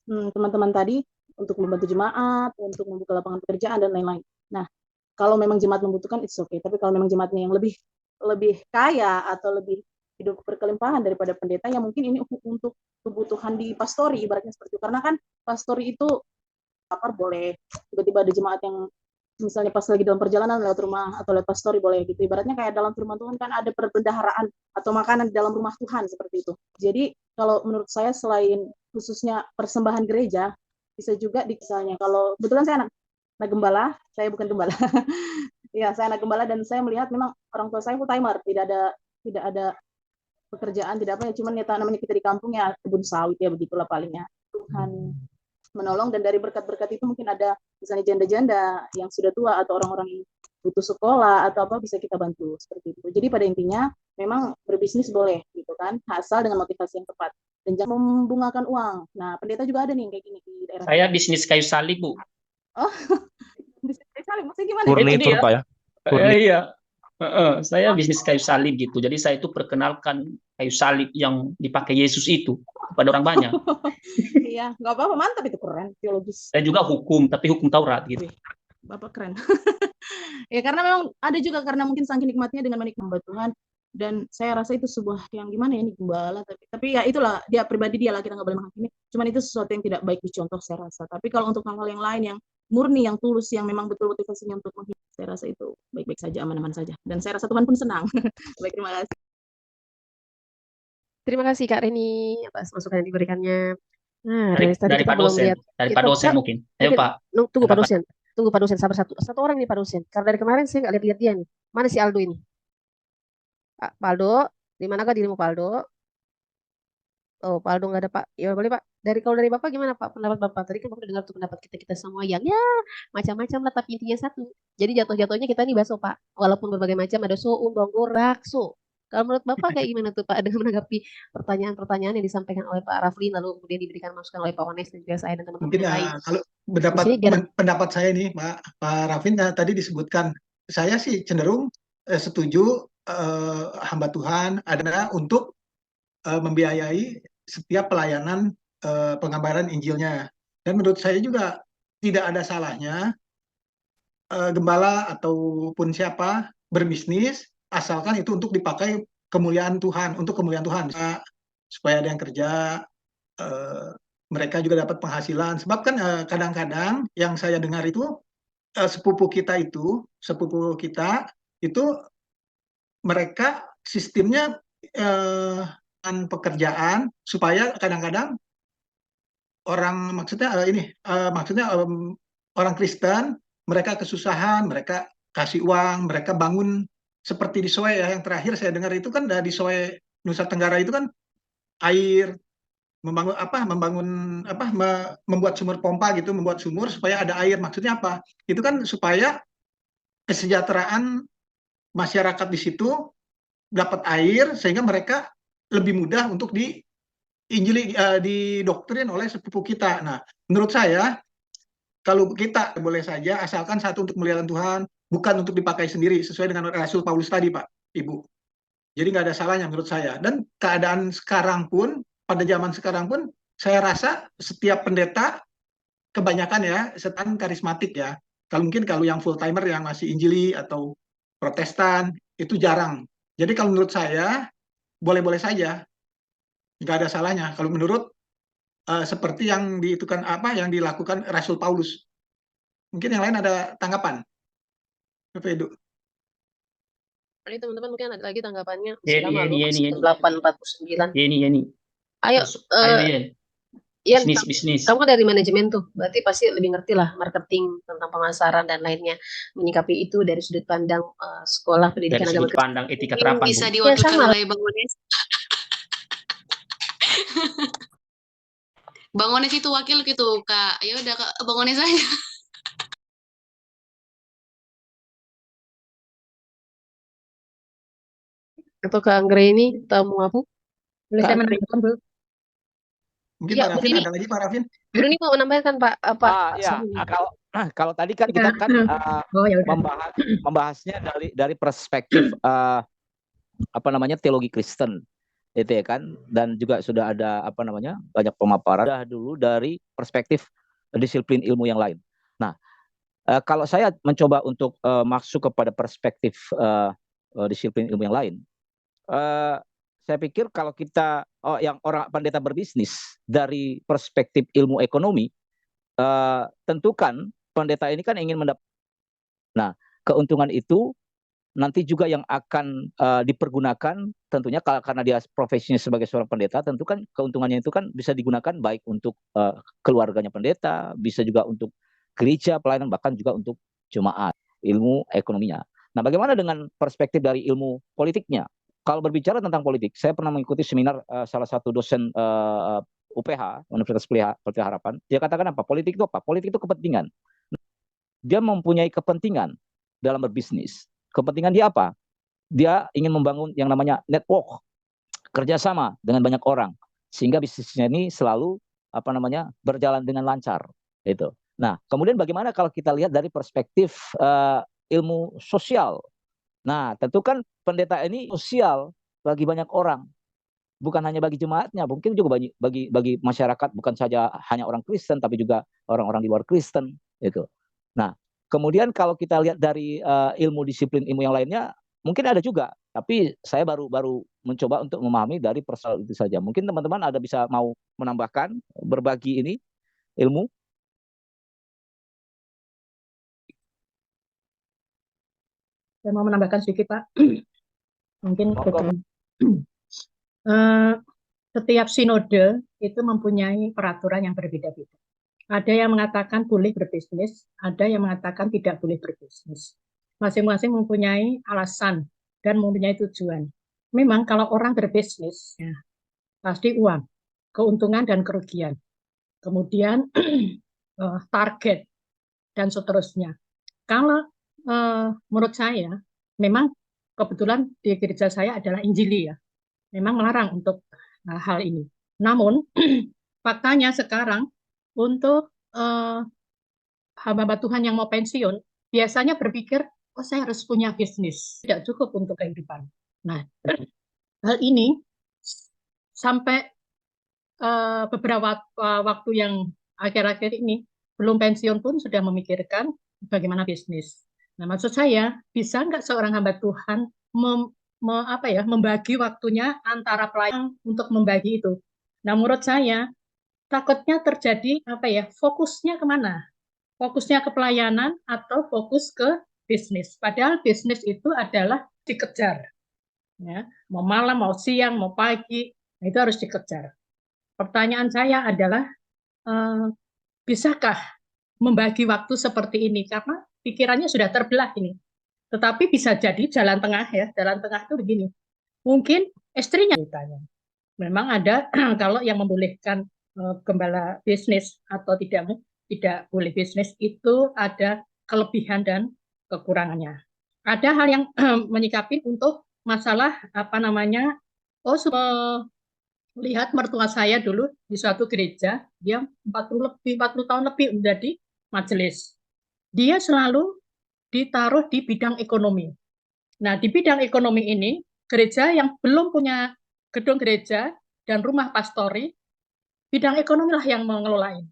teman-teman tadi, untuk membantu jemaat, untuk membuka lapangan pekerjaan dan lain-lain. Nah, kalau memang jemaat membutuhkan, it's okay. Tapi kalau memang jemaatnya yang lebih kaya atau lebih hidup berkelimpahan daripada pendeta, ya mungkin ini untuk kebutuhan di pastori, ibaratnya seperti itu. Karena kan pastori itu boleh tiba-tiba ada jemaat yang misalnya pas lagi dalam perjalanan lewat rumah atau lewat pastori boleh gitu. Ibaratnya kayak dalam firman Tuhan kan ada perbendaharaan atau makanan di dalam rumah Tuhan seperti itu. Jadi kalau menurut saya selain khususnya persembahan gereja, bisa juga misalnya kalau kebetulan saya anak gembala, saya bukan gembala. Ya, saya anak gembala dan saya melihat memang orang tua saya full timer, tidak ada pekerjaan, tidak apa ya, cuman ya namanya kita di kampung ya kebun sawit ya, begitulah palingnya. Tuhan menolong, dan dari berkat-berkat itu mungkin ada misalnya janda-janda yang sudah tua atau orang-orang yang butuh sekolah atau apa, bisa kita bantu seperti itu. Jadi pada intinya memang berbisnis boleh gitu kan, asal dengan motivasi yang tepat dan jangan membungakan uang. Nah, pendeta juga ada nih kayak gini di daerah. Saya bisnis kayu salib, Bu. Oh, bisnis kayu salib maksudnya gimana? Furnitur, Pak ya. Iya. Saya bisnis kayu salib gitu. Jadi saya itu perkenalkan kayu salib yang dipakai Yesus itu kepada orang banyak. Iya, nggak apa-apa, mantap, itu keren, teologis. Saya juga hukum, tapi hukum Taurat gitu. Bapak keren. Ya karena memang ada juga karena mungkin saking nikmatnya dengan menikmati Tuhan, dan saya rasa itu sebuah yang gimana ya, ini gembala, tapi ya itulah dia pribadi dia lah, kita nggak boleh menghakimi. Cuman itu sesuatu yang tidak baik dicontoh saya rasa. Tapi kalau untuk hal-hal yang lain yang murni, yang tulus, yang memang betul motivasinya untuk menghidupkan, saya rasa itu baik-baik saja, aman-aman saja. Dan saya rasa Tuhan pun senang. Baik, terima kasih. Terima kasih Kak Reni atas masukan yang diberikannya. Nah, dari Pak dosen, dari Pak dosen mungkin. Ayo Pak. Tunggu Pak dosen. Tunggu Pak dosen, sabar satu orang nih Pak dosen. Karena dari kemarin saya nggak lihat dia nih. Mana si Aldo ini? Pak Aldo, di manakah dirimu Pak Aldo? Oh, Pak Aldo nggak ada Pak. Ya boleh Pak. Kalau dari Bapak gimana Pak pendapat Bapak? Tadi kan Bapak dengar tuh pendapat kita semua yang ya macam-macam lah, tapi intinya satu. Jadi jatuh-jatuhnya kita nih bakso Pak. Walaupun berbagai macam, ada soun, bonggor, bakso. Kalau menurut Bapak kayak gimana tuh Pak dengan menanggapi pertanyaan-pertanyaan yang disampaikan oleh Pak Raflin, lalu kemudian diberikan masukan oleh Pak Ones dan juga saya dan teman-teman Mungkin lain. kalau pendapat saya nih Pak Raflin tadi disebutkan, saya sih cenderung setuju hamba Tuhan adalah untuk membiayai setiap pelayanan penggambaran Injilnya. Dan menurut saya juga tidak ada salahnya gembala ataupun siapa berbisnis, asalkan itu untuk dipakai kemuliaan Tuhan, untuk kemuliaan Tuhan, supaya ada yang kerja, mereka juga dapat penghasilan. Sebab kan kadang-kadang yang saya dengar itu sepupu kita itu mereka sistemnya pekerjaan, supaya kadang-kadang maksudnya orang Kristen, mereka kesusahan, mereka kasih uang, mereka bangun seperti di Soe ya, yang terakhir saya dengar itu kan di Soe Nusa Tenggara itu kan air, membuat sumur pompa gitu, membuat sumur supaya ada air. Maksudnya apa? Itu kan supaya kesejahteraan masyarakat di situ dapat air sehingga mereka lebih mudah untuk didoktrin oleh sepupu kita. Nah, menurut saya kalau kita boleh saja asalkan satu untuk kemuliaan Tuhan, bukan untuk dipakai sendiri sesuai dengan Rasul Paulus tadi, Pak, Ibu. Jadi nggak ada salahnya menurut saya. Dan keadaan sekarang pun, pada zaman sekarang pun, saya rasa setiap pendeta kebanyakan ya setan karismatik ya. Kalau yang full timer yang masih Injili atau Protestan itu jarang. Jadi kalau menurut saya boleh-boleh saja, nggak ada salahnya. Kalau menurut seperti yang dilakukan Rasul Paulus. Mungkin yang lain ada tanggapan, Bapak Edu. Ini teman-teman mungkin ada lagi tanggapannya. Yeni, Silakan, Yeni, masih Yeni. 8:49. Yeni. Ayo, Ayo, Yen. Ian, Bisnis. kamu dari manajemen tuh, berarti pasti lebih ngerti lah marketing tentang pemasaran dan lainnya. Menyikapi itu dari sudut pandang sekolah Dari pendidikan agama sudut pandang etika Mungkin terapan, Bisa Bu. diwakilkan sama lah. oleh Bang Ones. Bang Ones itu wakil gitu, Kak. Ya udah Kak, Bang Ones aja. Atau Kak Anggra ini tamu aku? Boleh Kak saya Anggra. menambahkan, Bu? Mungkin Ya, Pak Rafin, ada lagi Pak Rafin? Guru ini mau menambahkan Pak apa? Ya, Sorry. kalau tadi kan kita kan Oh, ya udah. membahasnya dari perspektif teologi Kristen, itu ya kan, dan juga sudah ada banyak pemaparan dulu dari perspektif disiplin ilmu yang lain. Nah, kalau saya mencoba untuk masuk kepada perspektif disiplin ilmu yang lain, saya pikir kalau kita yang orang pendeta berbisnis dari perspektif ilmu ekonomi, tentu kan pendeta ini kan ingin mendapat. Nah, keuntungan itu nanti juga yang akan dipergunakan tentunya karena dia profesinya sebagai seorang pendeta, tentu kan keuntungannya itu kan bisa digunakan baik untuk keluarganya pendeta, bisa juga untuk gereja, pelayanan, bahkan juga untuk jemaat, ilmu ekonominya. Nah, bagaimana dengan perspektif dari ilmu politiknya? Kalau berbicara tentang politik, saya pernah mengikuti seminar salah satu dosen UPH, Universitas Pelita Harapan. Dia katakan apa? Politik itu apa? Politik itu kepentingan. Dia mempunyai kepentingan dalam berbisnis. Kepentingan dia apa? Dia ingin membangun yang namanya network, kerjasama dengan banyak orang, sehingga bisnisnya ini selalu berjalan dengan lancar. Itu. Nah, kemudian bagaimana kalau kita lihat dari perspektif ilmu sosial? Nah, tentu kan pendeta ini sosial bagi banyak orang, bukan hanya bagi jemaatnya, mungkin juga bagi masyarakat, bukan saja hanya orang Kristen, tapi juga orang-orang di luar Kristen. Itu. Nah, kemudian kalau kita lihat dari ilmu disiplin ilmu yang lainnya, mungkin ada juga, tapi saya baru mencoba untuk memahami dari persoalan itu saja. Mungkin teman-teman ada bisa mau menambahkan, berbagi ini ilmu. Saya mau menambahkan sedikit, Pak. Mungkin setiap sinode itu mempunyai peraturan yang berbeda-beda. Ada yang mengatakan boleh berbisnis, ada yang mengatakan tidak boleh berbisnis. Masing-masing mempunyai alasan dan mempunyai tujuan. Memang kalau orang berbisnis, ya, pasti uang, keuntungan dan kerugian. Kemudian target dan seterusnya. Kalau menurut saya, memang kebetulan di gereja saya adalah Injili ya, memang melarang untuk hal ini. Namun faktanya sekarang untuk hamba Tuhan yang mau pensiun biasanya berpikir, oh saya harus punya bisnis, tidak cukup untuk kehidupan. Nah, hal ini sampai beberapa waktu yang akhir-akhir ini belum pensiun pun sudah memikirkan bagaimana bisnis. Nah, maksud saya, bisa nggak seorang hamba Tuhan membagi waktunya antara pelayan untuk membagi itu? Nah, menurut saya, takutnya terjadi fokusnya kemana? Fokusnya ke pelayanan atau fokus ke bisnis. Padahal bisnis itu adalah dikejar. Ya, mau malam, mau siang, mau pagi, itu harus dikejar. Pertanyaan saya adalah, bisakah membagi waktu seperti ini? Karena pikirannya sudah terbelah ini. Tetapi bisa jadi jalan tengah ya. Jalan tengah itu begini. Mungkin istrinya ditanya. Memang ada kalau yang membolehkan gembala bisnis atau tidak boleh bisnis itu ada kelebihan dan kekurangannya. Ada hal yang menyikapi untuk masalah apa namanya, lihat mertua saya dulu di suatu gereja, dia 40 tahun lebih menjadi majelis. Dia selalu ditaruh di bidang ekonomi. Nah, di bidang ekonomi ini, gereja yang belum punya gedung gereja dan rumah pastori, bidang ekonomi lah yang mengelolain.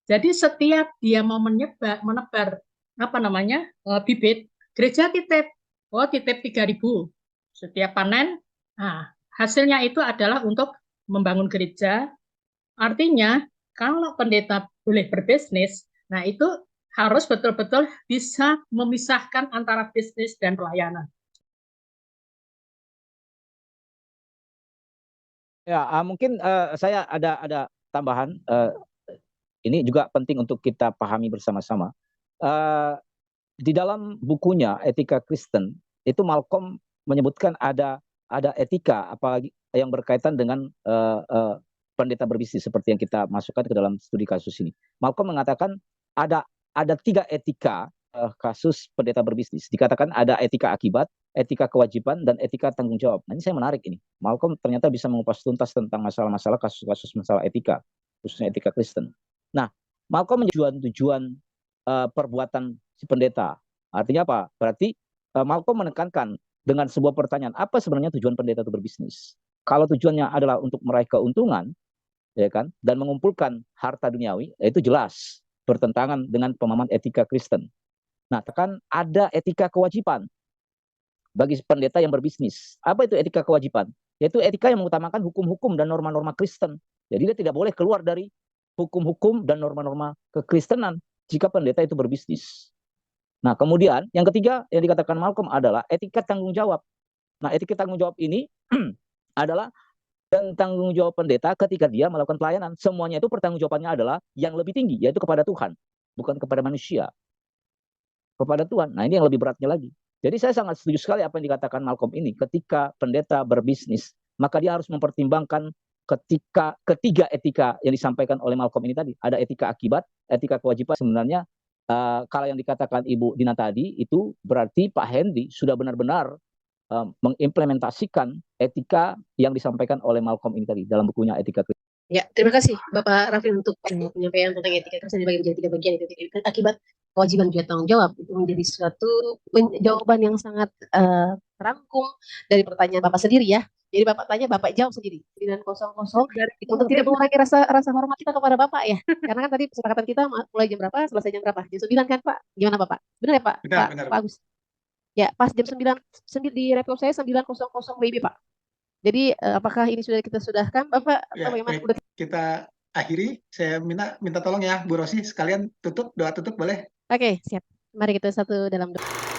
Jadi setiap dia mau menebar apa namanya bibit, gereja titip 3.000 setiap panen. Nah, hasilnya itu adalah untuk membangun gereja. Artinya kalau pendeta boleh berbisnis, nah itu harus betul-betul bisa memisahkan antara bisnis dan pelayanan. Ya, mungkin saya ada tambahan. Ini juga penting untuk kita pahami bersama-sama. Di dalam bukunya Etika Kristen itu Malcolm menyebutkan ada etika apalagi yang berkaitan dengan pendeta berbisnis seperti yang kita masukkan ke dalam studi kasus ini. Malcolm mengatakan ada 3 etika kasus pendeta berbisnis. Dikatakan ada etika akibat, etika kewajiban, dan etika tanggung jawab. Nah, ini saya menarik ini. Malcolm ternyata bisa mengupas tuntas tentang masalah-masalah kasus-kasus masalah etika, khususnya etika Kristen. Nah, Malcolm tujuan perbuatan si pendeta. Artinya apa? Berarti Malcolm menekankan dengan sebuah pertanyaan, apa sebenarnya tujuan pendeta itu berbisnis? Kalau tujuannya adalah untuk meraih keuntungan, ya kan, dan mengumpulkan harta duniawi, itu jelas bertentangan dengan pemahaman etika Kristen. Nah, kan ada etika kewajiban bagi pendeta yang berbisnis. Apa itu etika kewajiban? Yaitu etika yang mengutamakan hukum-hukum dan norma-norma Kristen. Jadi dia tidak boleh keluar dari hukum-hukum dan norma-norma kekristenan jika pendeta itu berbisnis. Nah, kemudian yang ketiga yang dikatakan Malcolm adalah etika tanggung jawab. Nah, etika tanggung jawab ini adalah dan tanggung jawab pendeta ketika dia melakukan pelayanan. Semuanya itu pertanggungjawabannya adalah yang lebih tinggi, yaitu kepada Tuhan, bukan kepada manusia. Kepada Tuhan. Nah, ini yang lebih beratnya lagi. Jadi saya sangat setuju sekali apa yang dikatakan Malcolm ini. Ketika pendeta berbisnis, maka dia harus mempertimbangkan ketiga etika yang disampaikan oleh Malcolm ini tadi. Ada etika akibat, etika kewajiban. Sebenarnya kalau yang dikatakan Ibu Dina tadi, itu berarti Pak Hendy sudah benar-benar mengimplementasikan etika yang disampaikan oleh Malcolm ini tadi dalam bukunya Etika Kristen. Ya, terima kasih Bapak Raffi untuk penyampaian tentang etika Kristen dibagi menjadi 3 bagian, itu akibat, kewajiban, juga tanggung jawab. Itu menjadi suatu jawaban yang sangat terangkum dari pertanyaan Bapak sendiri ya. Jadi Bapak tanya, Bapak jawab sendiri. 900 itu untuk tidak mengurangi rasa hormat kita kepada Bapak ya. Karena kan tadi kesepakatan kita mulai jam berapa, selesai jam berapa? Jam 9 kan Pak? Gimana Bapak? Benar ya Pak? Benar. Pak Agus. Ya, pas jam 9 di laptop saya 9.00 WIB, Pak. Jadi apakah ini sudah kita sudahkan, Bapak? Ya, bagaimana? baik. Kita akhiri. Saya minta tolong ya, Bu Rosi, sekalian doa tutup boleh? Oke, siap. Mari kita satu dalam doa.